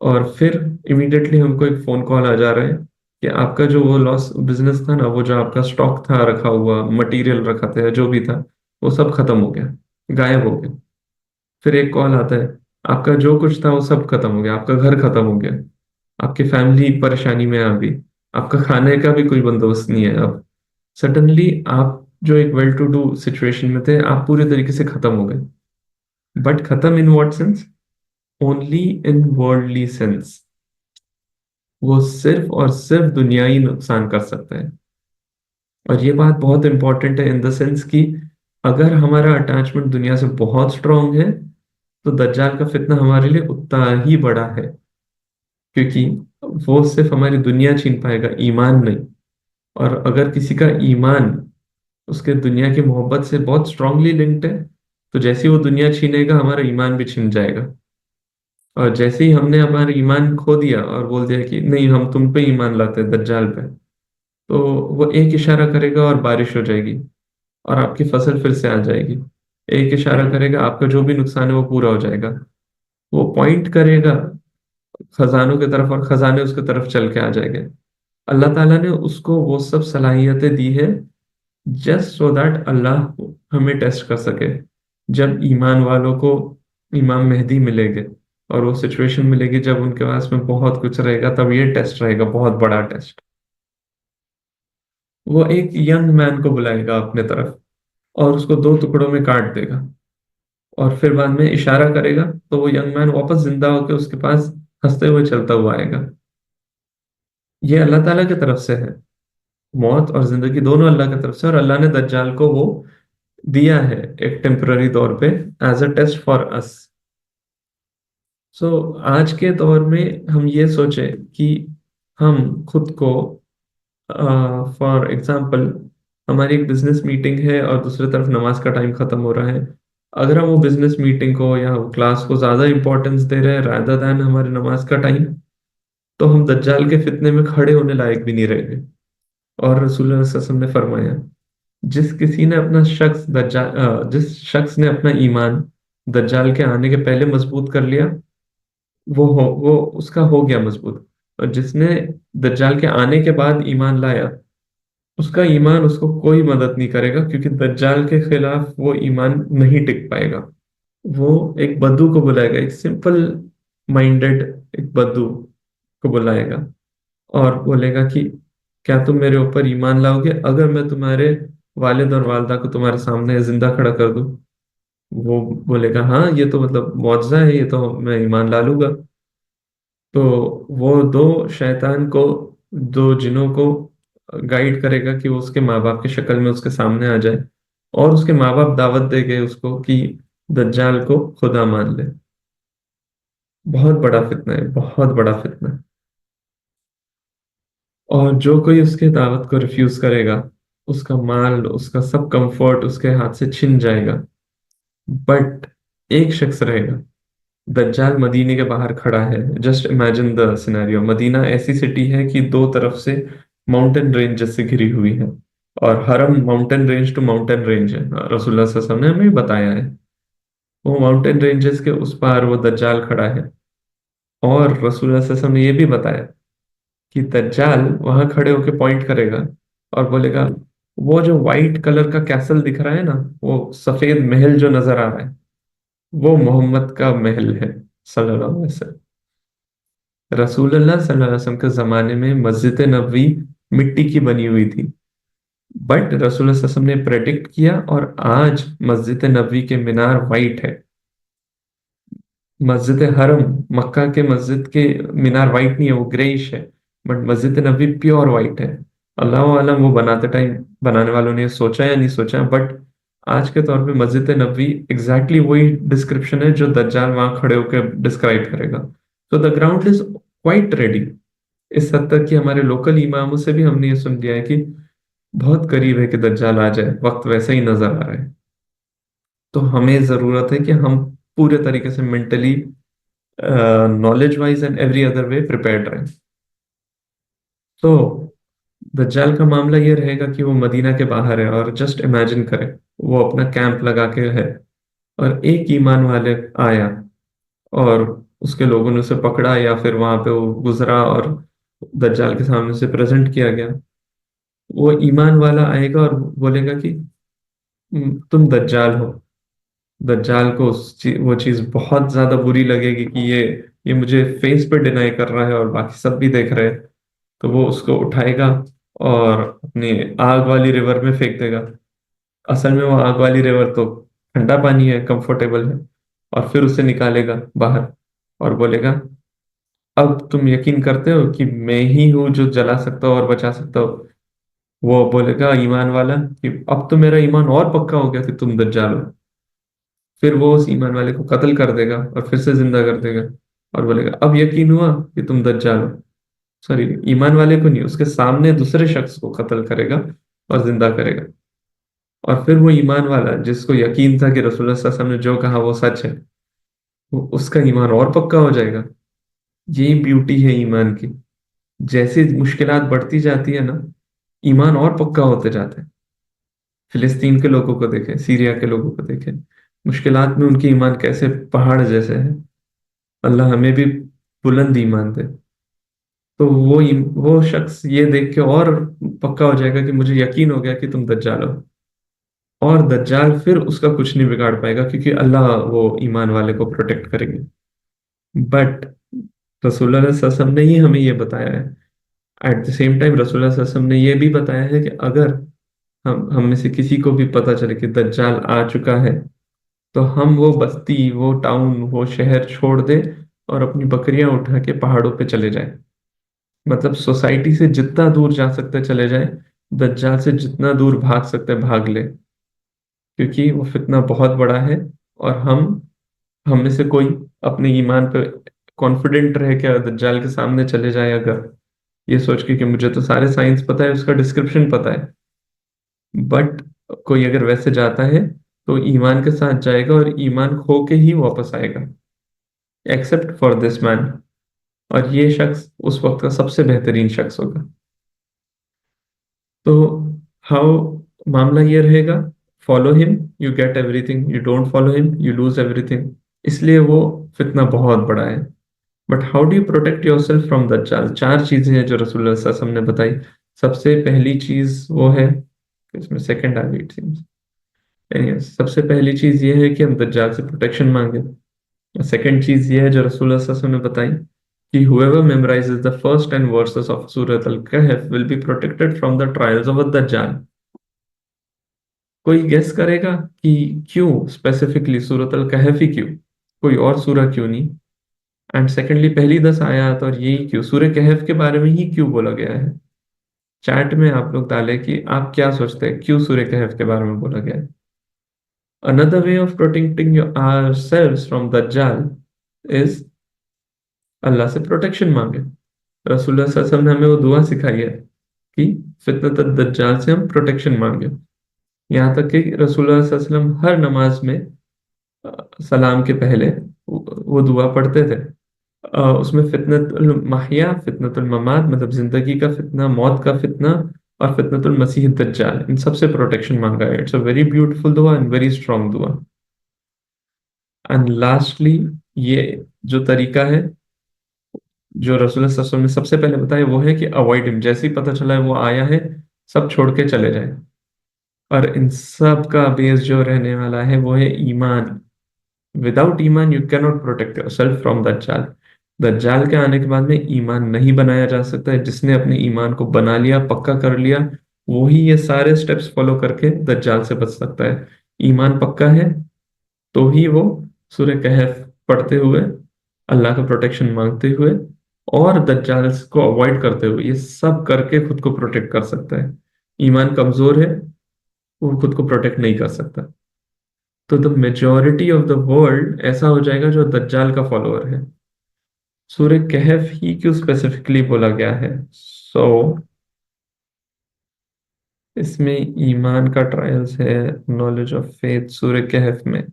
और फिर इमीडिएटली हमको एक फोन कॉल आ जा रहा है कि आपका जो वो लॉस बिजनेस था ना, वो जो आपका स्टॉक था रखा हुआ, मटेरियल रखा था, जो भी था, वो सब खत्म हो गया, गायब हो गया। फिर एक कॉल आता है, आपका जो कुछ था वो सब खत्म हो गया, आपका घर खत्म हो गया, आपकी फैमिली परेशानी में आ गई, आपका खाने का भी कोई बंदोबस्त नहीं है अब। सडनली आप जो एक वेल टू डू सिचुएशन में थे, आप पूरे तरीके से खत्म हो गए। बट खत्म in what sense? Only in worldly sense. वो सिर्फ और सिर्फ दुनिया ही नुकसान कर सकता है। और ये बात बहुत इंपॉर्टेंट है इन द सेंस कि अगर हमारा अटैचमेंट दुनिया से बहुत स्ट्रांग है, तो दज्जाल का फितना हमारे लिए उतना ही बड़ा है, क्योंकि वो सिर्फ हमारी दुनिया छीन पाएगा, ईमान नहीं। और अगर किसी का ईमान उसके दुनिया की मोहब्बत से बहुत स्ट्रांगली लिंक्ड है, तो जैसे ही वो दुनिया छीनेगा, हमारा ईमान भी छिन जाएगा। और जैसे ही हमने हमारा ईमान खो दिया और बोल दिया कि नहीं, हम तुम पे ईमान लाते हैं, दज्जाल पे, तो वो एक इशारा करेगा और बारिश हो जाएगी और आपकी फसल फिर से आ जाएगी। एक इशारा करेगा, आपका जो भी नुकसान है वो पूरा हो जाएगा। वो पॉइंट करेगा खजानों की तरफ और खजाने उसके तरफ चल के आ जाएंगे। अल्लाह ताला ने उसको वो सब सलाहियतें दी है जस्ट सो दैट अल्लाह हमें टेस्ट कर सके। जब ईमान वालों को इमाम मेहदी मिलेंगे और वो सिचुएशन मिलेगी जब उनके पास में बहुत कुछ रहेगा, तब ये टेस्ट रहेगा, बहुत बड़ा टेस्ट। वो एक यंग मैन को बुलाएगा अपने तरफ और उसको दो टुकड़ों में काट देगा, और फिर बाद में इशारा करेगा तो वो यंग मैन वापस जिंदा होकर उसके पास हंसते हुए चलता हुआ आएगा। ये अल्लाह ताला की तरफ से है। मौत और जिंदगी दोनों अल्लाह की तरफ से, और अल्लाह ने दज्जाल को वो दिया है एक टेम्पररी तौर पे, as a test for us. So आज के दौर में हम ये सोचें कि हम खुद को, फॉर एग्जाम्पल, हमारी एक बिजनेस मीटिंग है और दूसरी तरफ नमाज का टाइम खत्म हो रहा है। अगर हम वो बिजनेस मीटिंग को या वो क्लास को ज्यादा इंपॉर्टेंस दे रहे हैं रादर देन हमारे नमाज का टाइम, तो हम दज्जाल के फितने में खड़े होने लायक भी नहीं रहेंगे। और रसूलुल्लाह सल्लल्लाहु अलैहि वसल्लम ने फरमाया, जिस शख्स ने अपना ईमान दज्जाल के आने के पहले मजबूत कर लिया, वो उसका हो गया मजबूत। और जिसने दज्जाल के आने के बाद ईमान लाया, उसका ईमान उसको कोई मदद नहीं करेगा, क्योंकि दज्जाल के खिलाफ वो ईमान नहीं टिक पाएगा। वो एक बद्दू को बुलाएगा, एक सिंपल माइंडेड एक बद्दू को बुलाएगा और बोलेगा कि क्या तुम मेरे ऊपर ईमान लाओगे अगर मैं तुम्हारे वालिद और वालदा को तुम्हारे सामने जिंदा खड़ा कर दूं? वो बोलेगा हाँ, ये तो मतलब मुआवजा है, ये तो मैं ईमान ला लूंगा। तो वो दो शैतान को, दो जिनों को गाइड करेगा कि वो उसके माँ बाप की शक्ल में उसके सामने आ जाए, और उसके माँ बाप दावत देंगे उसको कि दज्जाल को खुदा मान ले। बहुत बड़ा फितना है, बहुत बड़ा फितना है। और जो कोई उसके दावत को रिफ्यूज करेगा, उसका माल, उसका सब कंफर्ट उसके हाथ से छिन जाएगा। बट एक शख्स रहेगा। दज्जाल मदीने के बाहर खड़ा है। Just imagine the scenario, Medina ऐसी सिटी है कि दो तरफ से माउंटेन रेंज से घिरी हुई है, और हरम mountain range to mountain range है, रसूलुल्लाह सल्लल्लाहु अलैहि वसल्लम ने हमें बताया है। वो माउंटेन रेंजेस के उस पार वो दज्जाल खड़ा है। और रसूलुल्लाह सल्लल्लाहु अलैहि वसल्लम ने ये भी बताया कि दज्जाल वहां खड़े होकर पॉइंट करेगा और बोलेगा, वो जो व्हाइट कलर का कैसल दिख रहा है ना, वो सफेद महल जो नजर आ रहा है, वो मोहम्मद का महल है सल्लल्लाहु अलैहि वसल्लम। रसूलुल्लाह सल्लल्लाहु अलैहि वसल्लम के जमाने में मस्जिद नबवी मिट्टी की बनी हुई थी, बट रसूलुल्लाह सल्लल्लाहु अलैहि वसल्लम ने प्रेडिक्ट किया और आज मस्जिद नबवी के मीनार वाइट है। मस्जिद हरम, मक्का के मस्जिद के मीनार वाइट नहीं है, वो ग्रेइश है। बट मस्जिद नबवी प्योर वाइट है। अल्लाह आलम वो बनाते टाइम बनाने वालों ने ये सोचा या नहीं सोचा, बट आज के तौर पे मस्जिद नबवी एग्जैक्टली वही डिस्क्रिप्शन है जो दज्जाल वहां खड़े होकर डिस्क्राइब करेगा। तो the ground is quite ready. इस हद तक कि हमारे लोकल इमामों से भी हमने ये सुन लिया है कि बहुत करीब है कि दज्जाल आ जाए, वक्त वैसे ही नजर आ रहा है। तो हमें जरूरत है कि हम पूरे तरीके से mentally, knowledge wise and every other way prepared रहें। तो दज्जाल का मामला ये रहेगा कि वो मदीना के बाहर है, और जस्ट इमेजिन करें वो अपना कैंप लगा के है, और एक ईमान वाले आया और उसके लोगों ने उसे पकड़ा, या फिर वहां पे वो गुजरा और दज्जाल के सामने से प्रेजेंट किया गया। वो ईमान वाला आएगा और बोलेगा कि तुम दज्जाल हो। दज्जाल को वो चीज बहुत ज्यादा बुरी लगेगी कि ये मुझे फेस पे डिनाई कर रहा है और बाकी सब भी देख रहे हैं। तो वो उसको उठाएगा और अपनी आग वाली रिवर में फेंक देगा। असल में वो आग वाली रिवर तो ठंडा पानी है, कंफर्टेबल है। और फिर उसे निकालेगा बाहर और बोलेगा, अब तुम यकीन करते हो कि मैं ही हूँ जो जला सकता हूँ और बचा सकता हूँ। वो बोलेगा ईमान वाला कि अब तो मेरा ईमान और पक्का हो गया कि तुम दज्जाल हो। फिर वो उस ईमान वाले को कत्ल कर देगा और फिर से जिंदा कर देगा, और बोलेगा अब यकीन हुआ कि तुम दज्जाल हो। सॉरी, ईमान वाले को नहीं, उसके सामने दूसरे शख्स को कत्ल करेगा और जिंदा करेगा। और फिर वो ईमान वाला जिसको यकीन था कि रसूलुल्लाह सल्लल्लाहु अलैहि वसल्लम ने जो कहा वो सच है, वो उसका ईमान और पक्का हो जाएगा। यही ब्यूटी है ईमान की। जैसे मुश्किलात बढ़ती जाती है ना, ईमान और पक्का होते जाता है। फिलिस्तीन के लोगों को देखें, सीरिया के लोगों को देखें, मुश्किलात में उनकी ईमान कैसे पहाड़ जैसे है। अल्लाह हमें भी बुलंद ईमान दे। तो वो शख्स ये देख के और पक्का हो जाएगा कि मुझे यकीन हो गया कि तुम दज्जाल हो। और दज्जाल फिर उसका कुछ नहीं बिगाड़ पाएगा, क्योंकि अल्लाह वो ईमान वाले को प्रोटेक्ट करेंगे। बट रसूलुल्लाह सल्लल्लाहु अलैहि वसल्लम ने ही हमें ये बताया है। एट द सेम टाइम रसूलुल्लाह सल्लल्लाहु अलैहि वसल्लम ने ये भी बताया है कि अगर हम में से किसी को भी पता चले कि दज्जाल आ चुका है, तो हम वो बस्ती, वो टाउन, वो शहर छोड़ दे और अपनी बकरियां उठा के पहाड़ों पे चले जाए। मतलब सोसाइटी से जितना दूर जा सकते चले जाए, दज्जाल से जितना दूर भाग सकते भाग ले, क्योंकि वो फितना बहुत बड़ा है। और हम में से कोई अपने ईमान पे कॉन्फिडेंट रह के दज्जाल के सामने चले जाए अगर, ये सोच के कि मुझे तो सारे साइंस पता है, उसका डिस्क्रिप्शन पता है, बट कोई अगर वैसे जाता है तो ईमान के साथ जाएगा और ईमान खो के ही वापस आएगा, एक्सेप्ट फॉर दिस मैन। और ये शख्स उस वक्त का सबसे बेहतरीन शख्स होगा। तो हाउ मामला ये रहेगा, follow him you get everything, you don't follow him you lose everything. इसलिए वो फितना बहुत बड़ा है। But how do you protect yourself from दज्जाल? चार चीजें हैं जो रसूलुल्लाह सल्लल्लाहु अलैहि वसल्लम ने बताई। सबसे पहली चीज वो है, इसमें सेकंड आ गई इट सीम्स। सबसे पहली चीज ये है कि हम दज्जाल से प्रोटेक्शन मांगे। सेकंड चीज ये है जो रसूलुल्लाह सल्लल्लाहु अलैहि वसल्लम ने बताई कि whoever memorizes the first 10 verses of Surah Al-Kahf will be protected from the trials of Dajjal। कोई गेस करेगा कि क्यों स्पेसिफिकली सूरत अल कहफ ही क्यों, कोई और सूरह क्यों नहीं? एंड सेकेंडली, पहली 10 आयत और यही क्यों, सूरह कहफ के बारे में ही क्यों बोला गया है? चैट में आप लोग डालें कि आप क्या सोचते हैं क्यों सूरह कहफ के बारे में बोला गया है। Another way of protecting your ourselves from दज्जाल इज अल्लाह से प्रोटेक्शन मांगे। रसूलुल्लाह सल्लल्लाहु अलैहि वसल्लम ने हमें वो दुआ सिखाई है कि फितनत दज्जाल से हम प्रोटेक्शन मांगे। यहाँ तक कि रसूलुल्लाह सल्लल्लाहु अलैहि वसल्लम हर नमाज में सलाम के पहले वो दुआ पढ़ते थे। उसमें फितनतुल महया, फितनतुल ममात मतलब जिंदगी का फितना, मौत का फितना, और फितनतुल मसीह दज्जाल, इन सबसे प्रोटेक्शन मांगा है। इट्स अ वेरी ब्यूटीफुल दुआ एंड वेरी स्ट्रांग दुआ। एंड लास्टली, ये जो तरीका है जो रसूलुल्लाह सल्लल्लाहु अलैहि वसल्लम ने सबसे पहले बताया वो है कि अवॉइड हिम। जैसे ही पता चला है वो आया है, सब छोड़ के चले जाए। और इन सब का बेस जो रहने वाला है वो है ईमान। विदाउट ईमान you can not protect yourself from दज्जाल। दज्जाल के आने के बाद में ईमान नहीं बनाया जा सकता है। जिसने अपने ईमान को बना लिया, पक्का कर लिया, वो ही ये सारे स्टेप्स फॉलो करके दज्जाल से बच सकता है। ईमान पक्का है तो ही वो सूरह कहफ पढ़ते हुए, अल्लाह का प्रोटेक्शन मांगते हुए, और दज्जाल को अवॉइड करते हुए ये सब करके खुद को प्रोटेक्ट कर सकता है। ईमान कमजोर है, वो खुद को प्रोटेक्ट नहीं कर सकता। तो the majority of the world ऐसा हो जाएगा जो दज्जाल का फॉलोअर है। सूर्य कहफ ही क्यों स्पेसिफिकली बोला गया है? सो इसमें ईमान का ट्रायल्स है, नॉलेज ऑफ फेथ सूर्य कहफ में।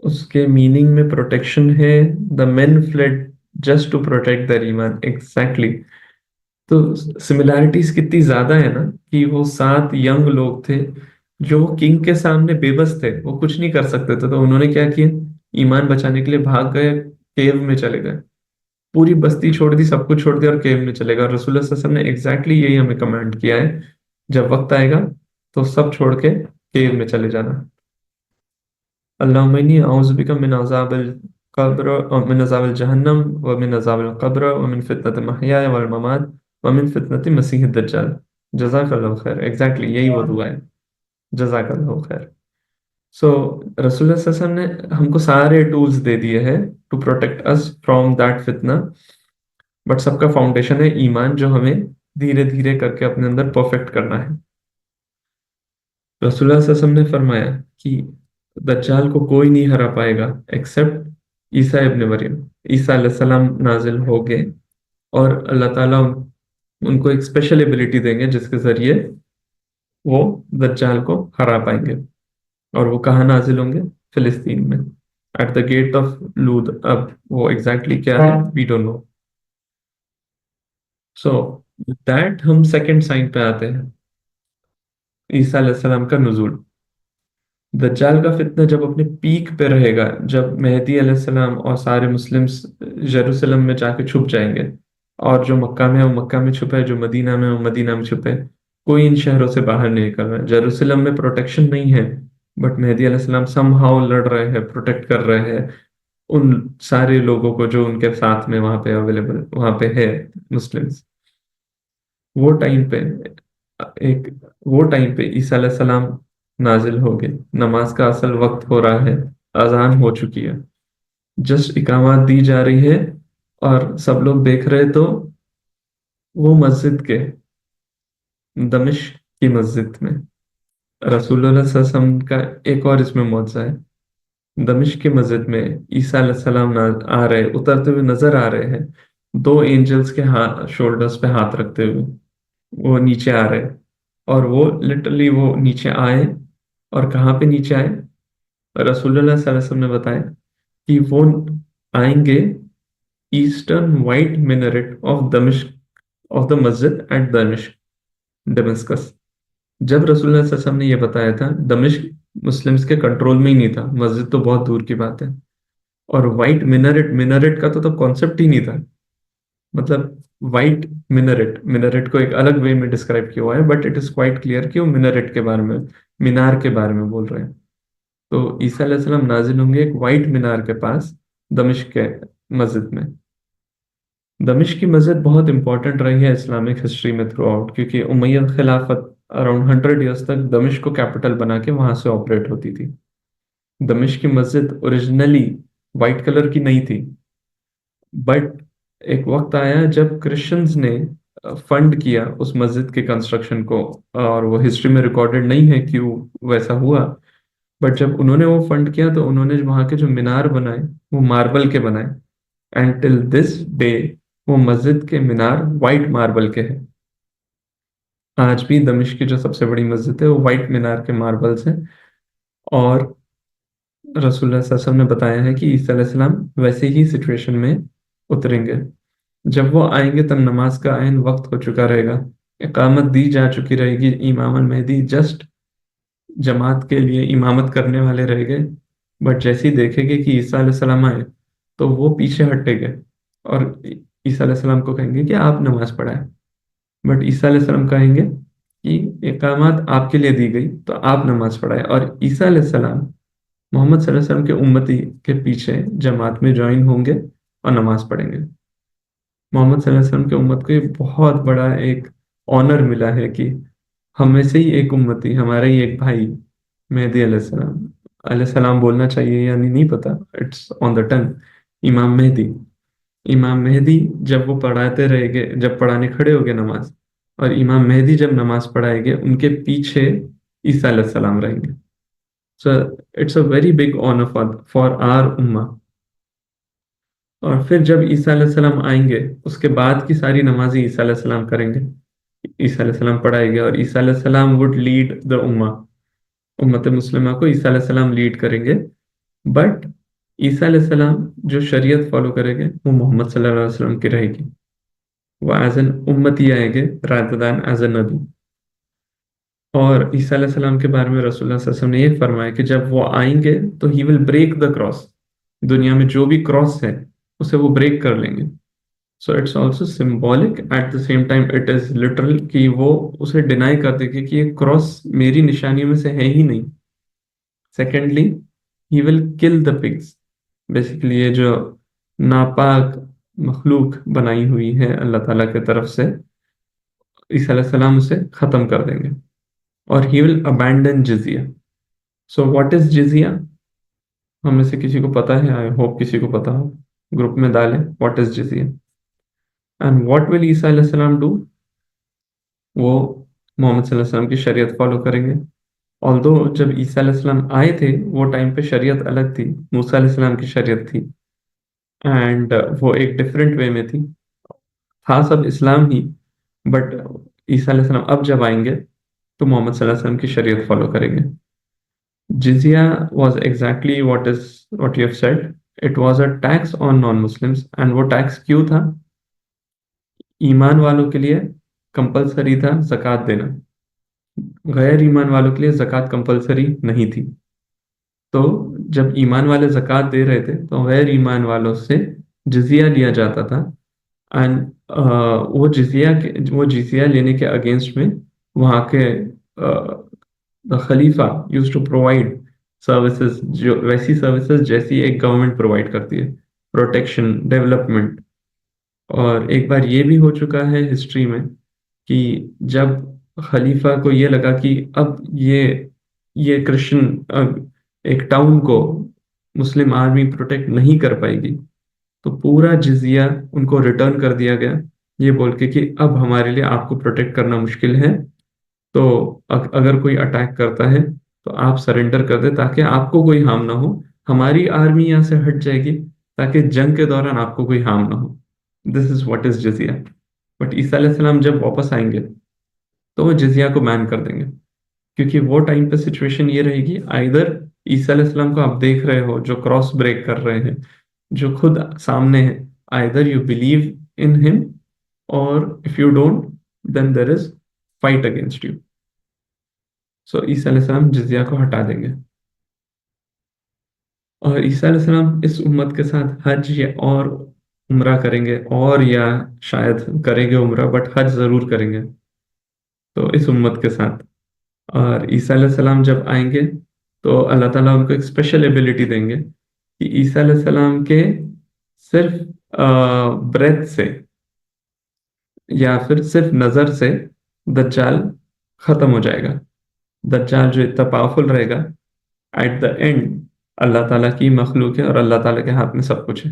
उसके मीनिंग में प्रोटेक्शन है। The men fled just to protect their ईमान, एग्जैक्टली। तो सिमिलैरिटीज कितनी ज्यादा है ना, कि वो 7 यंग लोग थे जो किंग के सामने बेबस थे, वो कुछ नहीं कर सकते थे, तो उन्होंने क्या किया, ईमान बचाने के लिए भाग गए, केव में चले गए। पूरी बस्ती छोड़ दी, सब कुछ छोड़ दिया और केव में चले गए। और रसूलुल्लाह सल्लल्लाहु अलैहि वसल्लम ने एग्जैक्टली यही हमें कमांड किया है, जब वक्त आएगा तो सब छोड़ के केव में चले जाना। अल्लाहुम्मा इन्नी औज़ु बिका मिन अज़ाबिल क़ब्र व मिन अज़ाबिल जहन्नम व मिन अज़ाबिल क़ब्र व मिन फितनतिल महया वल ममात व मिन फितनति मसीह दज्जाल। जज़ाकल्लाहु खैर, एग्जैक्टली यही वो दुआ है। जज़ाकल्लाहु खैर। सो रसूलुल्लाह सल्लल्लाहु अलैहि वसल्लम ने हमको सारे टूल्स दे दिए हैं to protect us from that फितना। बट सबका फाउंडेशन है ईमान, जो हमें धीरे धीरे करके अपने अंदर परफेक्ट करना है। रसूलुल्लाह सल्लल्लाहु अलैहि वसल्लम ने फरमाया कि दज्जाल को कोई नहीं हरा पाएगा एक्सेप्ट ईसा इब्न मरियम। ईसा अलैहिस्सलाम नाजिल हो गए और अल्लाह ताला उनको एक स्पेशल एबिलिटी देंगे जिसके जरिए वो दज्जाल को हरा पाएंगे। और वो कहाँ नाजिल होंगे? फिलिस्तीन में, at the gate of Lud. अब वो एग्जैक्टली क्या है, we don't know. So that हम सेकंड साइन पे आते हैं, ईसा अलैहिस्सलाम का नुज़ूल। दज्जाल का फितना जब अपने पीक पे रहेगा, जब मेहदी अलैहिस्सलाम और सारे मुस्लिम्स यरूशलेम में जाके छुप जाएंगे, और जो मक्का में है वो मक्का में छुपे है, जो मदीना में है वो मदीना में छुपे है, कोई इन शहरों से बाहर नहीं निकल रहा है। यरूशलेम में प्रोटेक्शन नहीं है, बट मेहदी अलैहिस्सलाम समहाउ लड़ रहे हैं, प्रोटेक्ट कर रहे हैं उन सारे लोगों को जो उनके साथ में वहां पे अवेलेबल, वहां पे है मुस्लिम्स। वो टाइम पे एक वो टाइम पे ईसा अलैहि सलाम नाजिल हो गए। नमाज का असल वक्त हो रहा है, अजान हो चुकी है, जस्ट इकामत दी जा रही है, और सब लोग देख रहे, तो वो मस्जिद के, दमिश्क की मस्जिद में रसूलुल्लाह सल्लल्लाहु अलैहि वसल्लम का एक और इसमें मौजज़ा है। दमिश्क की मस्जिद में ईसा अलैहि सलाम आ रहे, उतरते हुए नजर आ रहे हैं, 2 एंजल्स के हाथ, शोल्डर्स पे हाथ रखते हुए वो नीचे आ रहे। और वो लिटरली वो नीचे आए, और कहाँ पे नीचे आए, रसूलुल्लाह सल्लल्लाहु अलैहि वसल्लम ने बताया कि वो आएंगे ईस्टर्न वाइट मिनरेट ऑफ दमिश्क, ऑफ द मस्जिद एट दमिश्क, दमिश्कस। जब रसूलुल्लाह सल्लल्लाहु अलैहि वसल्लम ने ये बताया था, दमिश्क मुस्लिम्स के कंट्रोल में ही नहीं था, मस्जिद तो बहुत दूर की बात है। और वाइट मिनरेट, मिनरेट का तो कॉन्सेप्ट ही नहीं था। मतलब वाइट मिनरेट, मिनरेट को एक अलग वे में डिस्क्राइब किया हुआ है, but it is quite clear कि वो मिनरेट के बारे में, मीनार के बारे में बोल रहे हैं। तो ईसा अलैहिस्सलाम नाजिल होंगे एक वाइट मीनार के पास, दमिश्क के मस्जिद में। दमिश्क की मस्जिद बहुत इंपॉर्टेंट रही है इस्लामिक हिस्ट्री में थ्रू आउट, क्योंकि उमैयद खिलाफत अराउंड 100 ईयर्स तक दमिश्क को कैपिटल बना के वहां से ऑपरेट होती थी। दमिश्क की मस्जिद ओरिजिनली वाइट कलर की नहीं थी, बट एक वक्त आया जब क्रिश्चियंस ने फंड किया उस मस्जिद के कंस्ट्रक्शन को, और वो हिस्ट्री में रिकॉर्डेड नहीं है क्यों वैसा हुआ। बट जब उन्होंने वो फंड किया तो उन्होंने वहां के जो मीनार बनाए वो मार्बल के बनाए। एंड टिल दिस डे वो मस्जिद के मीनार वाइट मार्बल के हैं। आज भी दमिश्क की जो सबसे बड़ी मस्जिद है वो वाइट मीनार के मार्बल्स हैं। और रसूलुल्लाह सल्लल्लाहु अलैहि वसल्लम ने बताया है कि ईसा अलैहिस्सलाम वैसे ही सिचुएशन में उतरेंगे। जब वो आएंगे तब नमाज का आयन वक्त हो चुका रहेगा, इकामत दी जा चुकी रहेगी, इमाम अल मेहदी जस्ट जमात के लिए इमामत करने वाले रह गए। बट जैसे ही देखेंगे कि ईसा अलैहिस्सलाम आए, तो वो पीछे हटेंगे और ईसा अलैहिस्सलाम को कहेंगे कि आप नमाज पढ़ाएं। बट ईसा अलैहिस्सलाम कहेंगे कि इकामत आपके लिए दी गई, तो आप नमाज पढ़ाएं। और ईसा अलैहिस्सलाम मोहम्मद सल्लल्लाहु अलैहि वसल्लम के उम्मती के पीछे जमात में ज्वाइन होंगे और नमाज पढ़ेंगे। मोहम्मद सल्लल्लाहु अलैहि वसल्लम के उम्मत को ये बहुत बड़ा एक ऑनर मिला है कि हम में से ही एक उम्मती, हमारा ही एक भाई मेहदी अलैहिस्सलाम बोलना चाहिए या नहीं नहीं पता, इट्स ऑन द टन, इमाम मेहदी। इमाम मेहदी जब वो पढ़ाते रहेंगे, जब पढ़ाने खड़े होंगे नमाज, और इमाम मेहदी जब नमाज पढ़ाएंगे उनके पीछे ईसा अलैहिस्सलाम रहेंगे। So it's a very big honour for for our उम्मा। और फिर जब ईसा अलैहिस्सलाम आएंगे, उसके बाद की सारी नमाजें ईसा अलैहिस्सलाम करेंगे। ईसा अलैहिस्सलाम पढ़ाएंगे और ईसा अलैहिस्सलाम वुड लीड द उम्मा। उम्मत मुस्लिमा को ईसा अलैहिस्सलाम लीड करेंगे। बट ईसा अलैहिस्सलाम जो शरीयत फॉलो करेंगे वो मोहम्मद सल्लल्लाहु अलैहि वसल्लम की रहेगी। वो एज एन उम्मती आएंगे रादर देन एज एन नबी। और ईसा अलैहिस्सलाम के बारे में रसूलुल्लाह सल्लल्लाहु अलैहि वसल्लम ने ये फरमाया कि जब वो आएंगे तो he will break the cross. दुनिया में जो भी क्रॉस है उसे वो ब्रेक कर लेंगे। So it's also symbolic at the same time it is literal, कि वो उसे डिनाई कर देंगे कि ये क्रॉस मेरी निशानियों में से है ही नहीं। Secondly, he will kill the pigs. Basically ये जो नापाक मखलूक बनाई हुई है अल्लाह ताला की तरफ से, ईसा अलैहि सलाम उसे खत्म कर देंगे। और he will abandon jizya. So what is jizya? हम में से किसी को पता है? आई होप किसी को पता हो। ग्रुप में डालें व्हाट इज जिजिया। एंड व्हाट विल ईसा अलैहि सलाम डू? वो मोहम्मद सल्लल्लाहु अलैहि वसल्लम की शरीयत फॉलो करेंगे। ऑल्दो जब ईसा अलैहि सलाम आए थे वो टाइम पे शरीयत अलग थी, मूसा अलैहि सलाम की शरीयत थी। एंड वो एक डिफरेंट वे में थी। था सब इस्लाम ही, बट ईसा अलैहि सलाम अब जब आएंगे तो मोहम्मद सल्लल्लाहु अलैहि वसल्लम की शरीयत फॉलो करेंगे। जिजिया was exactly what you have said. It was a tax on non-Muslims, and वो टैक्स क्यों था? ईमान वालों के लिए कंपलसरी था ज़कात देना, गैर ईमान वालों के लिए ज़कात कंपलसरी नहीं थी। तो जब ईमान वाले ज़कात दे रहे थे तो गैर ईमान वालों से जिजिया लिया जाता था। एंड वो जिजिया लेने के अगेंस्ट में वहाँ के द खलीफा यूज टू प्रोवाइड सर्विसेज, जो वैसी सर्विसेज जैसी एक गवर्नमेंट प्रोवाइड करती है, प्रोटेक्शन, डेवलपमेंट। और एक बार ये भी हो चुका है हिस्ट्री में कि जब खलीफा को ये लगा कि अब ये क्रिश्चियन एक टाउन को मुस्लिम आर्मी प्रोटेक्ट नहीं कर पाएगी, तो पूरा जिजिया उनको रिटर्न कर दिया गया, ये बोल के कि अब हमारे लिए आपको प्रोटेक्ट करना मुश्किल है। तो अगर कोई अटैक करता है तो आप सरेंडर कर दे ताकि आपको कोई हार्म ना हो। हमारी आर्मी यहाँ से हट जाएगी ताकि जंग के दौरान आपको कोई हार्म ना हो। दिस इज व्हाट इज जिजिया। बट ईसा अलैहि सलाम जब वापस आएंगे तो वो जिजिया को बैन कर देंगे, क्योंकि वो टाइम पे सिचुएशन ये रहेगी, आइदर ईसा अलैहि सलाम को आप देख रहे हो जो क्रॉस ब्रेक कर रहे हैं, जो खुद सामने है, either you believe in him, और if you don't then there is fight against you. So ईसा अलैहिस्सलाम जिजिया को हटा देंगे। और ईसा अलैहिस्सलाम इस उम्मत के साथ हज या और उम्रा करेंगे, और या शायद करेंगे उम्रा, बट हज जरूर करेंगे तो इस उम्मत के साथ। और ईसा अलैहिस्सलाम जब आएंगे तो अल्लाह ताला उनको एक स्पेशल एबिलिटी देंगे कि ईसा अलैहिस्सलाम के सिर्फ ब्रेथ से या फिर सिर्फ नजर से दज्जाल खत्म हो जाएगा। दज्जाल जो इतना पावरफुल रहेगा, एट द एंड अल्लाह ताला की मखलूक है और अल्लाह ताला के हाथ में सब कुछ है।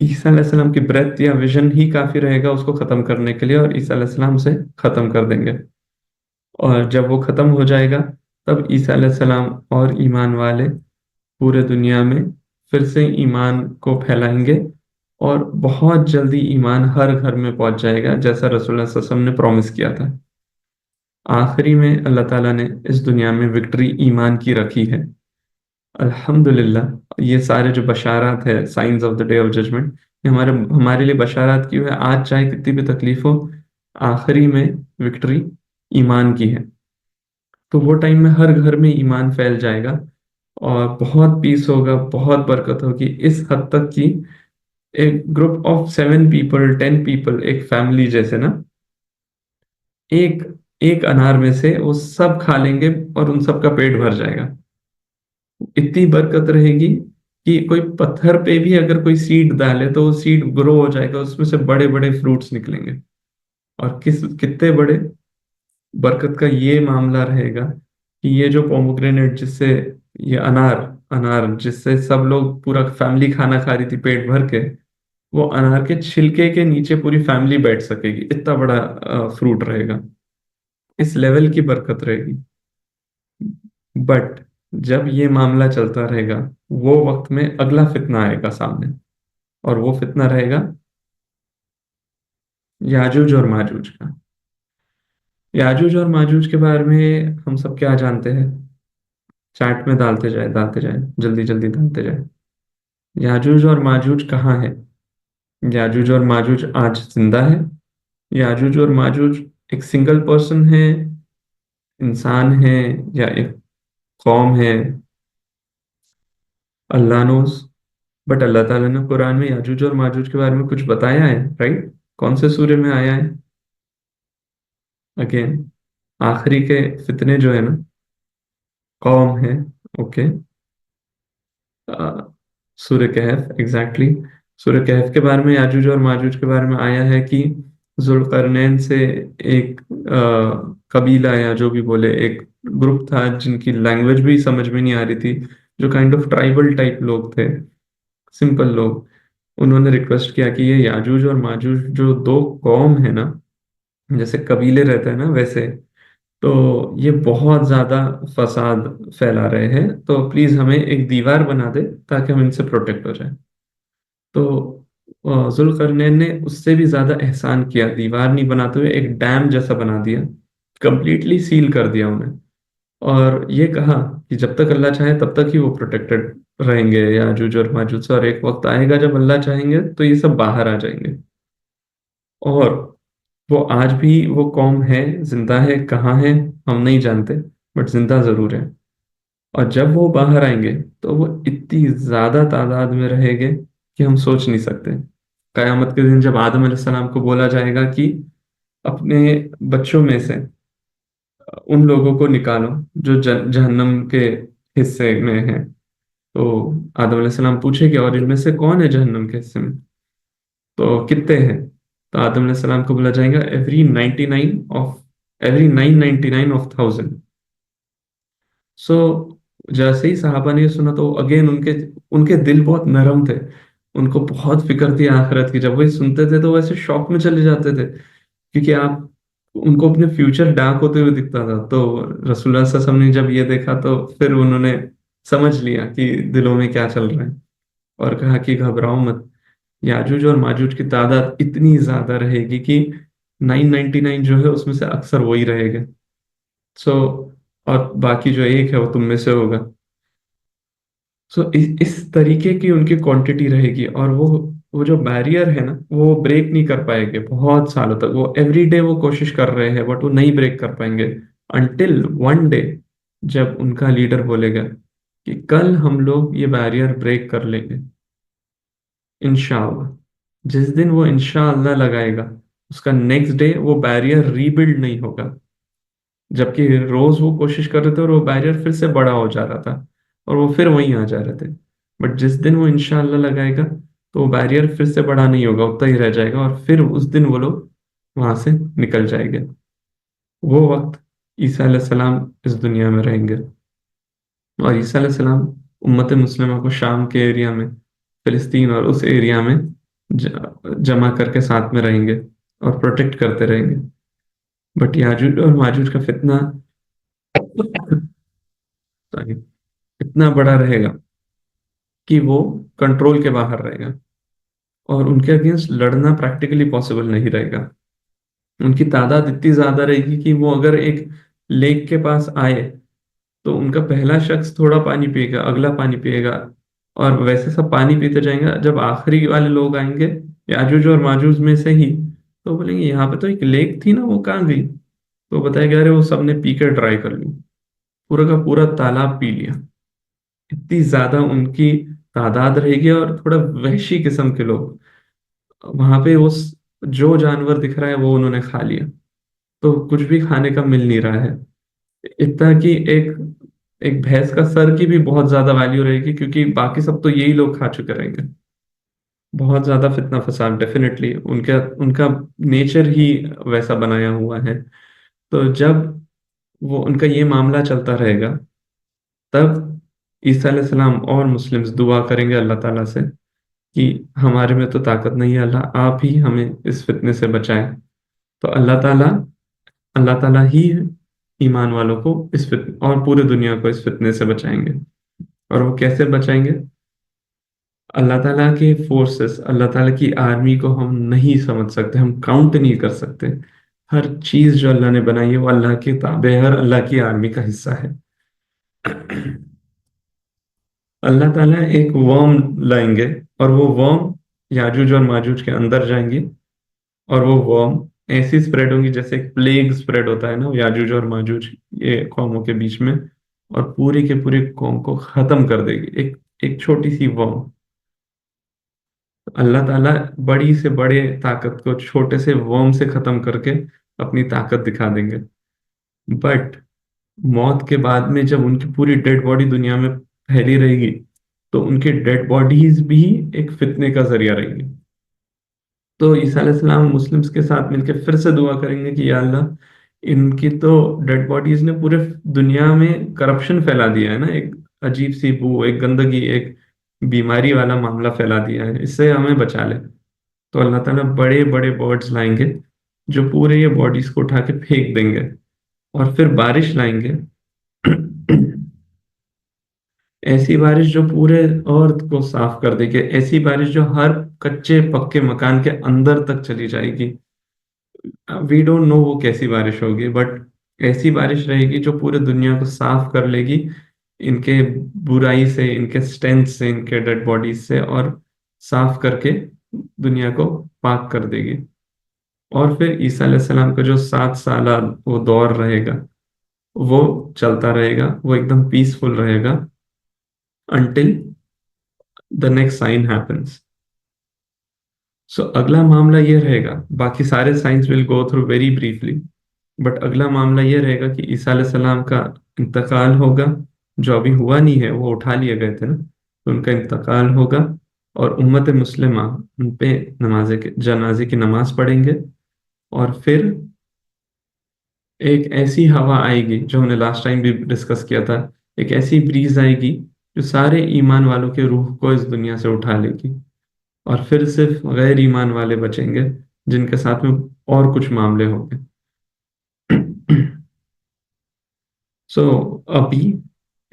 ईसा अलैहिस्सलाम की ब्रेथ या विजन ही काफी रहेगा उसको खत्म करने के लिए, और ईसा अलैहिस्सलाम उसे खत्म कर देंगे। और जब वो खत्म हो जाएगा तब ईसा अलैहिस्सलाम और ईमान वाले पूरे दुनिया में फिर से ईमान को फैलाएंगे, और बहुत जल्दी ईमान हर घर में पहुंच जाएगा जैसा रसूलुल्लाह सल्लल्लाहु अलैहि वसल्लम ने प्रॉमिस किया था। आखिरी में अल्लाह ताला ने इस दुनिया में विक्ट्री ईमान की रखी है। अल्हम्दुलिल्लाह, ये सारे जो बशारात है, signs of the day of judgment, ये हमारे हमारे लिए बशारात क्यों है? आज चाहे कितनी भी तकलीफ हो, आखिरी में विक्ट्री ईमान की है। तो वो टाइम में हर घर में ईमान फैल जाएगा और बहुत पीस होगा, बहुत बरकत होगी, इस हद तक कि एक ग्रुप ऑफ 7 पीपल, 10 पीपल, एक फैमिली जैसे ना, एक एक अनार में से वो सब खा लेंगे और उन सब का पेट भर जाएगा। इतनी बरकत रहेगी कि कोई पत्थर पे भी अगर कोई सीड डाले तो वो सीड ग्रो हो जाएगा, उसमें से बड़े बड़े फ्रूट्स निकलेंगे। और कितने बड़े बरकत का ये मामला रहेगा कि ये जो पोमोग्रेनेट, जिससे ये अनार अनार जिससे सब लोग पूरा फैमिली खाना खा रही थी पेट भर के, वो अनार के छिलके के नीचे पूरी फैमिली बैठ सकेगी, इतना बड़ा फ्रूट रहेगा, इस लेवल की बरकत रहेगी। बट जब ये मामला चलता रहेगा, वो वक्त में अगला फितना आएगा सामने, और वो फितना रहेगा याजूज और माजूज का। याजूज और माजूज के बारे में हम सब क्या जानते हैं? चैट में डालते जाए, जल्दी जल्दी डालते जाए। याजूज और माजूज कहाँ है? याजूज और माजूज आज जिंदा है? याजूज और माजूज एक सिंगल पर्सन है, इंसान है, या एक कौम है? अल्लाह नोस। बट अल्लाह ताला ने कुरान में याजूज और माजूज के बारे में कुछ बताया है, राइट? कौन से सूरे में आया है? अगेन, आखिरी के फितने जो है ना, कौम है। ओके। सूर्य कहफ, एग्जैक्टली। सूर्य कहफ के बारे में, याजूज और माजूज के बारे में आया है कि जुल्करनैन से एक कबीला, या जो भी बोले, एक ग्रुप था जिनकी लैंग्वेज भी समझ में नहीं आ रही थी, जो काइंड ऑफ ट्राइबल टाइप लोग थे, सिंपल लोग। उन्होंने रिक्वेस्ट किया कि ये याजूज और माजूज जो दो कौम है ना, जैसे कबीले रहते हैं ना वैसे, तो ये बहुत ज्यादा फसाद फैला रहे हैं, तो प्लीज हमें एक दीवार बना दे ताकि हम इनसे प्रोटेक्ट हो जाए। तो जुल्करनैन ने उससे भी ज्यादा एहसान किया, दीवार नहीं बनाते हुए एक डैम जैसा बना दिया, कंप्लीटली सील कर दिया उन्हें। और ये कहा कि जब तक अल्लाह चाहे तब तक ही वो प्रोटेक्टेड रहेंगे याजूज और माजूज से, और एक वक्त आएगा जब अल्लाह चाहेंगे तो ये सब बाहर आ जाएंगे। और वो आज भी वो कौम है, जिंदा है, कहाँ है हम नहीं जानते, बट जिंदा जरूर है। और जब वो बाहर आएंगे तो वो इतनी ज्यादा तादाद में रहेंगे कि हम सोच नहीं सकते। कयामत के दिन जब आदम अलैहिस्सलाम को बोला जाएगा कि अपने बच्चों में से उन लोगों को निकालो जो जहन्नम के हिस्से में है, तो आदम अलैहिस्सलाम पूछेंगे और इनमें से कौन है जहन्नम के हिस्से में, तो कितने हैं? तो आदम अलैहिस्सलाम को बोला जाएगा एवरी 999 ऑफ 1000। सो जैसे ही साहबा ने ये सुना तो अगेन उनके उनके दिल बहुत नरम थे, उनको बहुत फिक्र थी आखिरत की। जब वो ये सुनते थे तो वैसे शॉक में चले जाते थे, क्योंकि आप उनको अपने फ्यूचर डार्क होते हुए दिखता था। तो रसूलुल्लाह सल्लल्लाहु अलैहि वसल्लम ने जब ये देखा तो फिर उन्होंने समझ लिया कि दिलों में क्या चल रहा है, और कहा कि घबराओ मत, याजूज और माजूज की तादाद इतनी ज्यादा रहेगी कि 999 जो है उसमें से अक्सर वही रहेगा। सो और बाकी जो एक है वो तुम में से होगा। सो इस तरीके की उनकी क्वांटिटी रहेगी, और वो जो बैरियर है ना, वो ब्रेक नहीं कर पाएंगे बहुत सालों तक। वो एवरी डे वो कोशिश कर रहे हैं, बट वो नहीं ब्रेक कर पाएंगे, अनटिल वन डे जब उनका लीडर बोलेगा कि कल हम लोग ये बैरियर ब्रेक कर लेंगे, इंशाअल्लाह। जिस दिन वो इंशाअल्लाह लगाएगा, उसका नेक्स्ट डे वो बैरियर रीबिल्ड नहीं होगा। जबकि रोज वो कोशिश कर रहे थे और वो बैरियर फिर से बड़ा हो जा रहा था, और वो फिर वहीं आ जा रहे थे। बट जिस दिन वो इंशाअल्लाह लगाएगा, तो वो बैरियर फिर से बड़ा नहीं होगा, उतना ही रह जाएगा, और फिर उस दिन वो लोग वहां से निकल जाएंगे। वो वक्त ईसा अलैहिस्सलाम इस दुनिया में रहेंगे, और ईसा अलैहिस्सलाम उम्मत मुस्लिमा को शाम के एरिया में, फिलिस्तीन और उस एरिया में जमा करके साथ में रहेंगे और प्रोटेक्ट करते रहेंगे। बट याजूज और माजूज का फितना सॉरी, इतना बड़ा रहेगा कि वो कंट्रोल के बाहर रहेगा, और उनके अगेंस्ट लड़ना प्रैक्टिकली पॉसिबल नहीं रहेगा। उनकी तादाद इतनी ज्यादा रहेगी कि वो अगर एक लेक के पास आए, तो उनका पहला शख्स थोड़ा पानी पिएगा, अगला पानी पिएगा, और वैसे सब पानी पीते जाएंगे। जब आखिरी वाले लोग आएंगे याजूज और माजूज में से ही, तो बोलेंगे यहाँ पे तो एक लेक थी ना, वो कहाँ गई? तो बताया, अरे वो सबने पी कर ट्राई कर ली, पूरा का पूरा तालाब पी लिया। इतनी ज्यादा उनकी तादाद रहेगी, और थोड़ा वहशी किस्म के लोग वहां पे, जो जानवर दिख रहा है वो उन्होंने खा लिया, तो कुछ भी खाने का मिल नहीं रहा है। इतना कि एक एक भैंस का सर की भी बहुत ज्यादा वैल्यू रहेगी, क्योंकि बाकी सब तो यही लोग खा चुके रहेंगे। बहुत ज्यादा फितना फसाद डेफिनेटली, उनका उनका नेचर ही वैसा बनाया हुआ है। तो जब वो उनका ये मामला चलता रहेगा, तब ईसा अलैहिस्सलाम और मुस्लिम्स दुआ करेंगे अल्लाह ताला से कि हमारे में तो ताकत नहीं है अल्लाह, आप ही हमें इस फितने से बचाएं। तो अल्लाह ताला ही ईमान वालों को इस फित और पूरे दुनिया को इस फितने से बचाएंगे। और वो कैसे बचाएंगे? अल्लाह ताला के फोर्सेस, अल्लाह ताला की आर्मी को हम नहीं समझ सकते, हम काउंट नहीं कर सकते। हर चीज जो अल्लाह ने बनाई है वो अल्लाह के ताबे है, हर अल्लाह की आर्मी का हिस्सा है। अल्लाह ताला एक वर्म लाएंगे, और वो वर्म याजूज और माजूज के अंदर जाएंगी, और वो वर्म ऐसी स्प्रेड होंगी जैसे एक प्लेग स्प्रेड होता है ना, याजूज और माजूज ये कौमों के बीच में, और पूरी के पूरे कौम को खत्म कर देगी एक एक छोटी सी वर्म। अल्लाह ताला बड़ी से बड़े ताकत को छोटे से वर्म से खत्म करके अपनी ताकत दिखा देंगे। बट मौत के बाद में जब उनकी पूरी डेड बॉडी दुनिया में फैली रहेगी, तो उनकी डेड बॉडीज भी एक फितने का जरिया रहेगी। तो ईसा अलैहिस्सलाम मुस्लिम्स के साथ मिलकर फिर से दुआ करेंगे कि या अल्लाह, इनकी तो डेड बॉडीज ने पूरे दुनिया में करप्शन फैला दिया है ना, एक अजीब सी बू, एक गंदगी, एक बीमारी वाला मामला फैला दिया है, इससे हमें बचा ले। तो अल्लाह ताला बड़े बड़े बर्ड्स लाएंगे जो पूरे ये बॉडीज को उठा के फेंक देंगे, और फिर बारिश लाएंगे। ऐसी बारिश जो पूरे अर्थ को साफ कर देगी, ऐसी बारिश जो हर कच्चे पक्के मकान के अंदर तक चली जाएगी। वी डोंट नो वो कैसी बारिश होगी, बट ऐसी बारिश रहेगी जो पूरे दुनिया को साफ कर लेगी, इनके बुराई से, इनके स्टेंथ से, इनके डेड बॉडीज से, और साफ करके दुनिया को पाक कर देगी। और फिर ईसा अलैहिस्सलाम का जो 7 साल वो दौर रहेगा, वो चलता रहेगा, वो एकदम पीसफुल रहेगा until the next sign happens. सो अगला मामला ये रहेगा, बाकी सारे science will go through very briefly, but अगला मामला ये रहेगा कि ईसा अलैहिस्सलाम का इंतकाल होगा, जो अभी हुआ नहीं है, वो उठा लिए गए थे ना, तो उनका इंतकाल होगा, और उम्मत मुस्लिमा उन पे जनाजे की नमाज पढ़ेंगे। और फिर एक ऐसी हवा आएगी जो हमने लास्ट टाइम भी डिस्कस किया था, एक ऐसी ब्रीज आएगी जो सारे ईमान वालों के रूह को इस दुनिया से उठा लेगी, और फिर सिर्फ गैर ईमान वाले बचेंगे जिनके साथ में और कुछ मामले होंगे। सो अभी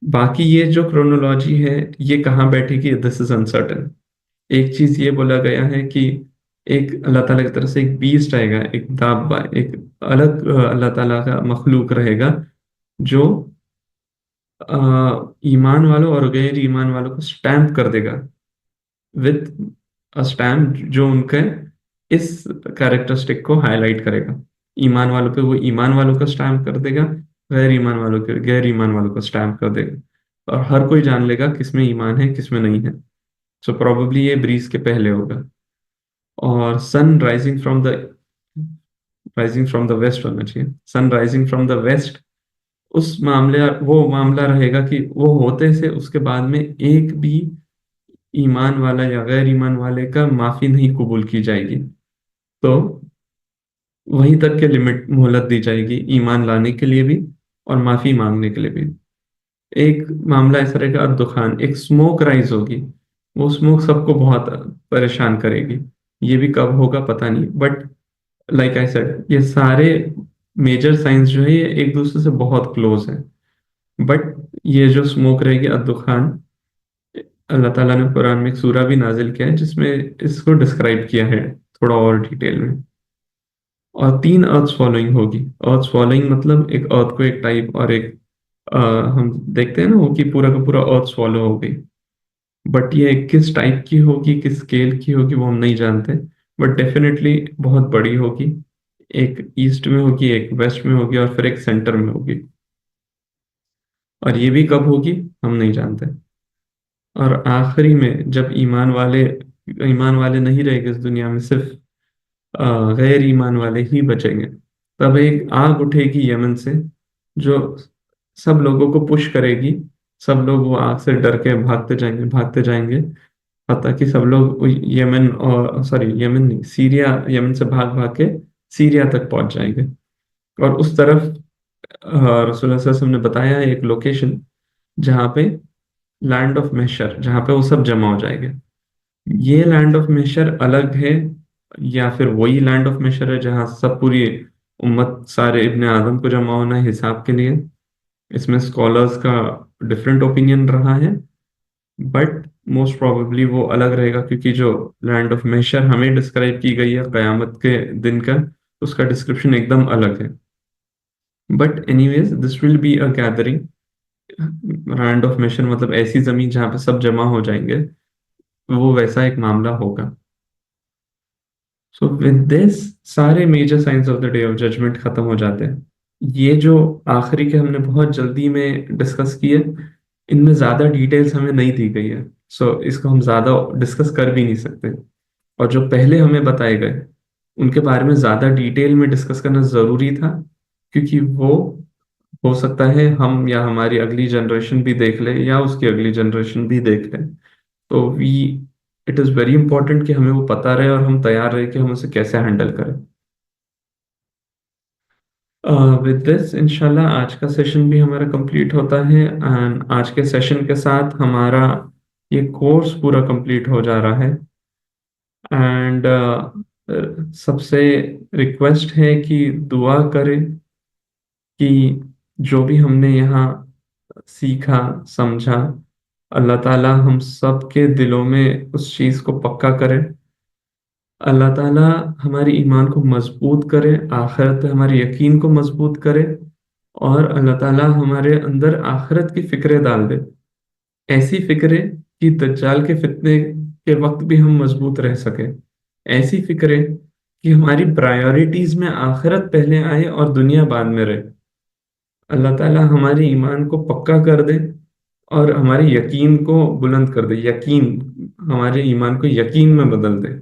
बाकी ये जो क्रोनोलॉजी है, ये कहाँ बैठेगी, दिस इज अनसर्टेन। एक चीज ये बोला गया है कि एक अल्लाह ताला की तरफ से एक बीस्ट आएगा, एक दाब्बा, एक अलग अल्लाह ताला का मखलूक रहेगा, जो ईमान वालों और गैर ईमान वालों को स्टैम्प कर देगा विथ अ स्टैम्प, जो उनके इस कैरेक्टरिस्टिक को हाईलाइट करेगा। ईमान वालों पे वो ईमान वालों का स्टैम्प कर देगा, गैर ईमान वालों का स्टैम्प कर देगा, और हर कोई जान लेगा किसमें ईमान है किसमें नहीं है। सो प्रोबेबली ये ब्रीज के पहले होगा। और sun rising from the west होना चाहिए, sun rising from the west. उस मामले वो मामला रहेगा कि वो होते से उसके बाद में एक भी ईमान वाला या गैर ईमान वाले का माफी नहीं कबूल की जाएगी। तो वहीं तक के लिमिट मोहलत दी जाएगी ईमान लाने के लिए भी और माफी मांगने के लिए भी। एक मामला ऐसा रहेगा, दुखान, एक स्मोक राइज होगी, वो स्मोक सबको बहुत परेशान करेगी। ये भी कब होगा पता नहीं, बट लाइक आई सेड, ये सारे मेजर साइंस जो है ये एक दूसरे से बहुत क्लोज है। बट ये जो स्मोक रहेगी, दुखान, अल्लाह ताला ने कुरान में एक सूरा भी नाजिल किया है जिसमें इसको डिस्क्राइब किया है थोड़ा और डिटेल में। और 3 अर्थ फॉलोइंग होगी। अर्थ फॉलोइंग मतलब एक अर्थ को एक टाइप, और एक हम देखते हैं ना वो कि पूरा का पूरा अर्थ फॉलो हो गई, बट ये किस टाइप की होगी, किस स्केल की होगी, वो हम नहीं जानते, बट डेफिनेटली बहुत बड़ी होगी। एक ईस्ट में होगी, एक वेस्ट में होगी, और फिर एक सेंटर में होगी। और ये भी कब होगी हम नहीं जानते। और आखिरी में जब ईमान वाले नहीं रहेंगे इस दुनिया में, सिर्फ गैर ईमान वाले ही बचेंगे, तब एक आग उठेगी यमन से, जो सब लोगों को पुश करेगी। सब लोग वो आग से डर के भागते जाएंगे, हत्ता कि सब लोग वो यमन, और सॉरी यमन नहीं, सीरिया, यमन से भाग भाग के सीरिया तक पहुंच जाएंगे। और उस तरफ रसूलुल्लाह सल्लल्लाहु अलैहि वसल्लम ने बताया है एक लोकेशन जहाँ पे लैंड ऑफ महशर जहाँ पे वो सब जमा हो जाएंगे। ये लैंड ऑफ महशर अलग है, या फिर वही लैंड ऑफ महशर है जहाँ सब पूरी उम्मत सारे इब्ने आदम को जमा होना है हिसाब के लिए? इसमें स्कॉलर्स का डिफरेंट ओपिनियन रहा है, बट मोस्ट प्रोबेबली वो अलग रहेगा, क्योंकि जो लैंड ऑफ महशर हमें डिस्क्राइब की गई है कयामत के दिन का, उसका डिस्क्रिप्शन एकदम अलग है। But anyways this will be a gathering. Land of महशर मतलब ऐसी जमीन जहाँ पे सब जमा हो जाएंगे, वो वैसा एक मामला होगा। सो विद दिस सारे major signs of the day of judgment खत्म हो जाते हैं। ये जो आखिरी के हमने बहुत जल्दी में डिस्कस किए, इनमें ज्यादा डिटेल्स हमें नहीं दी गई है, सो इसको हम ज्यादा डिस्कस कर भी नहीं सकते। और जो पहले हमें बताए गए, उनके बारे में ज्यादा डिटेल में डिस्कस करना जरूरी था, क्योंकि वो हो सकता है हम या हमारी अगली जनरेशन भी देख ले, या उसकी अगली जनरेशन भी देख ले। तो we it is very important कि हमें वो पता रहे और हम तैयार रहे कि हम उसे कैसे हैंडल करें। विद दिस इंशाल्लाह आज का सेशन भी हमारा कंप्लीट होता है, एंड आज के सेशन के साथ हमारा ये कोर्स पूरा कंप्लीट हो जा रहा है। एंड सबसे रिक्वेस्ट है कि दुआ करें कि जो भी हमने यहाँ सीखा, समझा, अल्लाह ताला हम सब के दिलों में उस चीज़ को पक्का करे। अल्लाह ताला हमारी ईमान को मजबूत करे, आखिरत पे हमारे यकीन को मजबूत करे, और अल्लाह ताला हमारे अंदर आखिरत की फिक्रें डाल दे। ऐसी फिक्रें कि दज्जाल के फितने के वक्त भी हम मजबूत रह सके। ऐसी फिक्रें कि हमारी प्रायोरिटीज में आखिरत पहले आए और दुनिया बाद में रहे। अल्लाह ताला हमारे ईमान को पक्का कर दे और हमारे यकीन को बुलंद कर दे। यकीन, हमारे ईमान को यकीन में बदल दे।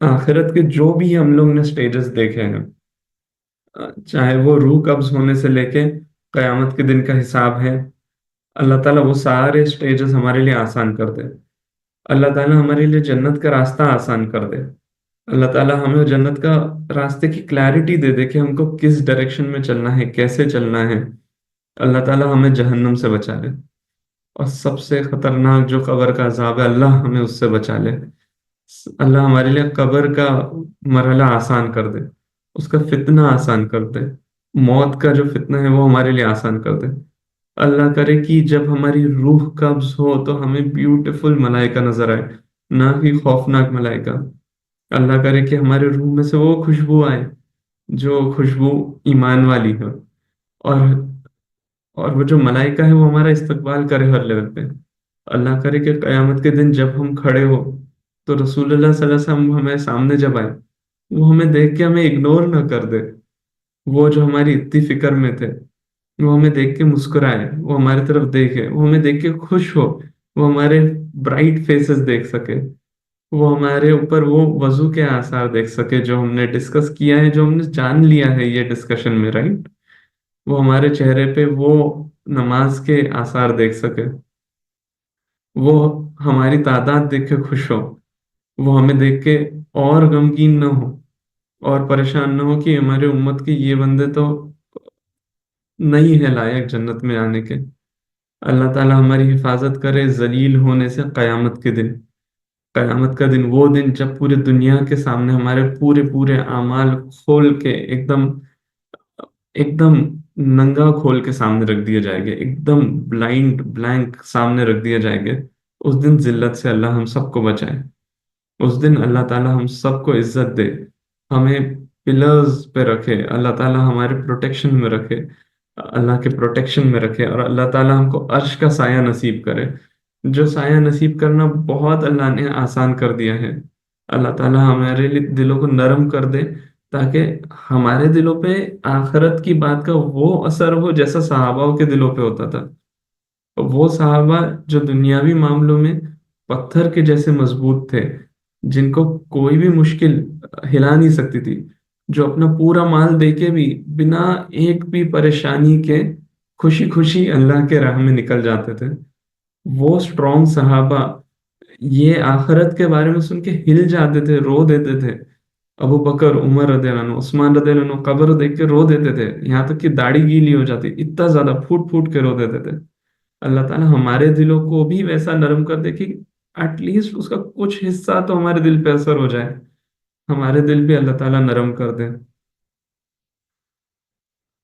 आखिरत के जो भी हम लोग ने स्टेजेस देखे हैं, चाहे वो रूह कब्ज होने से लेके कयामत के दिन का हिसाब है, अल्लाह ताला वो सारे स्टेजेस हमारे लिए आसान कर दे। अल्लाह ताला हमारे लिए जन्नत का रास्ता आसान कर दे। अल्लाह ताला हमें जन्नत का रास्ते की क्लैरिटी दे दे कि हमको किस डायरेक्शन में चलना है, कैसे चलना है। अल्लाह ताला हमें जहन्नम से बचा ले, और सबसे खतरनाक जो कब्र का अजाब है, अल्लाह हमें उससे बचा ले। अल्लाह हमारे लिए कब्र का मरहला आसान कर दे, उसका फितना आसान कर दे। मौत का जो फितना है वो हमारे लिए आसान कर दे। अल्लाह करे कि जब हमारी रूह कब्ज हो तो हमें ब्यूटीफुल मलाइका नजर आए, ना कि खौफनाक मलाइका। अल्लाह करे कि हमारे रूह में से वो खुशबू आए जो खुशबू ईमान वाली है, और वो जो मलाइका है वो हमारा इस्तकबाल करे हर लेवल पे। अल्लाह करे कि कयामत के दिन जब हम खड़े हो, तो रसूलुल्लाह सल्लल्लाहु अलैहि वसल्लम हमें सामने जब आए, वो हमें देख के हमें इग्नोर ना कर दे। वो जो हमारी इतनी फिक्र में थे, वो हमें देख के मुस्कुराए, वो हमारी तरफ देखे, वो हमें देख के खुश हो, वो हमारे ब्राइट फेसेस देख सके, वो हमारे ऊपर वो वजू के आसार देख सके जो हमने डिस्कस किया है, जो हमने जान लिया है ये डिस्कशन में, राइट। वो हमारे चेहरे पे वो नमाज के आसार देख सके, वो हमारी तादाद देख के खुश हो, वो हमें देख के और गमगीन ना हो और परेशान ना हो कि हमारे उम्मत के ये बंदे तो नहीं है लायक जन्नत में आने के। अल्लाह ताला हमारी हिफाजत करे जलील होने से कयामत के दिन। कयामत का दिन वो दिन जब पूरे दुनिया के सामने हमारे पूरे पूरे आमाल खोल के एकदम एकदम नंगा खोल के सामने रख दिए जाएंगे, एकदम ब्लाइंड ब्लैंक सामने रख दिए जाएंगे। उस दिन जिल्लत से अल्लाह हम सबको बचाए। उस दिन अल्लाह ताला हम सबको इज्जत दे, हमें पिलर्स पे रखे, अल्लाह ताला हमारे प्रोटेक्शन में रखे, अल्लाह के प्रोटेक्शन में रखे, और अल्लाह ताला हमको अर्श का साया नसीब करे। जो साया नसीब करना बहुत अल्लाह ने आसान कर दिया है। अल्लाह ताला हमारे दिलों को नरम कर दे, ताकि हमारे दिलों पे आखिरत की बात का वो असर हो जैसा सहाबाओं के दिलों पे होता था। वो सहाबा जो दुनियावी मामलों में पत्थर के जैसे मजबूत थे, जिनको कोई भी मुश्किल हिला नहीं सकती थी, जो अपना पूरा माल देके भी बिना एक भी परेशानी के खुशी खुशी अल्लाह के राह में निकल जाते थे, वो स्ट्रॉन्ग सहाबा ये आखिरत के बारे में सुन के हिल जाते थे, रो देते थे। अबू बकर, उमर रदियल्लाहु अन्हु, उस्मान रदियल्लाहु अन्हु कब्र देख के रो देते थे, यहाँ तक कि दाढ़ी गीली हो जाती, इतना ज्यादा फूट फूट के रो देते थे। अल्लाह ताला हमारे दिलों को भी वैसा नरम कर दे कि एटलीस्ट उसका कुछ हिस्सा तो हमारे दिल पे असर हो जाए, हमारे दिल भी अल्लाह ताला नरम कर दे।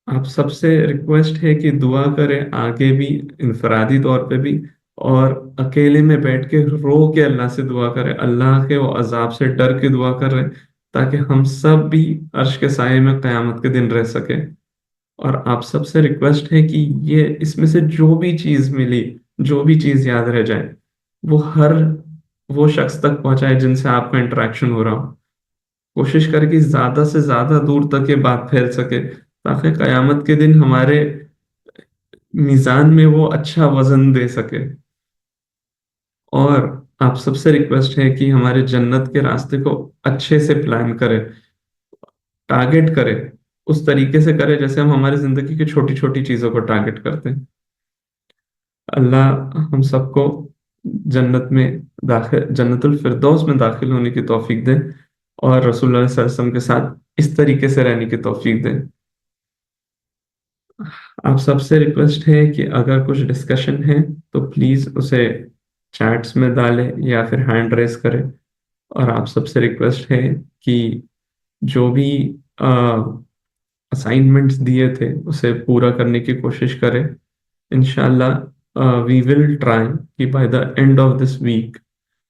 आप सबसे रिक्वेस्ट है कि दुआ करें आगे भी, इंफरादी तौर पे भी, और अकेले में बैठ के रो के अल्लाह से दुआ करें, अल्लाह के वो अजाब से डर के दुआ कर रहे हैं, ताकि हम सब भी अर्श के साए में क़यामत के दिन रह सके। और आप सबसे रिक्वेस्ट है कि ये इसमें से जो भी चीज मिली, जो भी चीज याद रह जाए, वो हर वो शख्स तक पहुंचाए जिनसे आपका इंटरेक्शन हो रहा हो। कोशिश करें कि ज्यादा से ज्यादा दूर तक ये बात फैल सके, ताकि कयामत के दिन हमारे मीजान में वो अच्छा वजन दे सके। और आप सबसे रिक्वेस्ट है कि हमारे जन्नत के रास्ते को अच्छे से प्लान करें, टारगेट करें, उस तरीके से करें जैसे हम हमारी जिंदगी की छोटी छोटी चीजों को टारगेट करते हैं। अल्लाह हम सबको जन्नत में दाखिल, जन्नतुल फिरदौस में दाखिल होने की तौफीक दे, और रसूलुल्लाह सल्लल्लाहु अलैहि वसल्लम के साथ इस तरीके से रहने की तौफीक दे। आप सबसे रिक्वेस्ट है कि अगर कुछ डिस्कशन है तो प्लीज उसे चैट्स में डालें या फिर हैंड रेस करें। और आप सबसे रिक्वेस्ट है कि जो भी असाइनमेंट्स दिए थे उसे पूरा करने की कोशिश करें। इंशाल्लाह वी विल ट्राई कि by the end of this week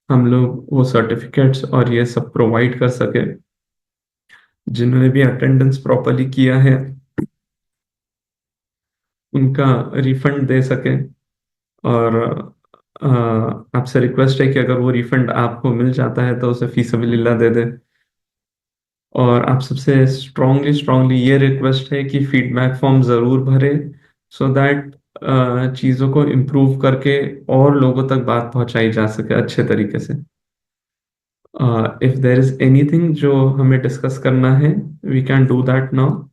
हम लोग वो सर्टिफिकेट्स और ये सब प्रोवाइड कर सके। जिन्होंने भी अटेंडेंस प्रॉपरली किया है उनका रिफंड दे सके। और आपसे रिक्वेस्ट है कि अगर वो रिफंड आपको मिल जाता है तो उसे फी सबिलिल्लाह दे दे। और आप सबसे स्ट्रांगली स्ट्रांगली ये रिक्वेस्ट है कि फीडबैक फॉर्म ज़रूर भरे, सो दैट चीज़ों को इम्प्रूव करके और लोगों तक बात पहुंचाई जा सके अच्छे तरीके से। इफ देर इज एनीथिंग जो हमें डिस्कस करना है, we can do that now.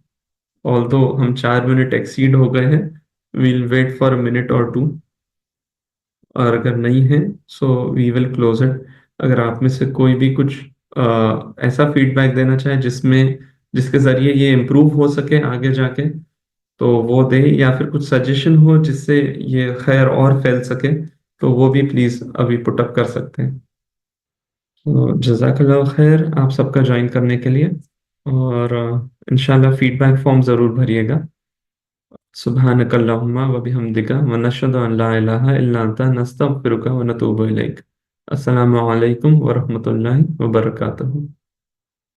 Although हम 4 मिनट एक्सीड हो गए हैं, वील वेट फॉर मिनट और टू। और अगर नहीं है so we will close it. अगर आप में से कोई भी कुछ ऐसा फीडबैक देना चाहे जिसमें जिसके जरिए ये इम्प्रूव हो सके आगे जाके, तो वो दे, या फिर कुछ सजेशन हो जिससे ये खैर और फैल सके, तो वो भी प्लीज अभी पुटअप कर सकते हैं। तो जज़ाकल्लाह खैर आप सबका ज्वाइन करने के लिए। और इंशाल्लाह फीडबैक फॉर्म ज़रूर भरिएगा। सुब्हानकल्लाहुम्मा व बिहम्दिका व नशहदु अन ला इलाहा इल्ला अंता नस्तगफिरुका व नतूबु इलैक। अस्सलामु अलैकुम व रहमतुल्लाहि व बरकातुहू।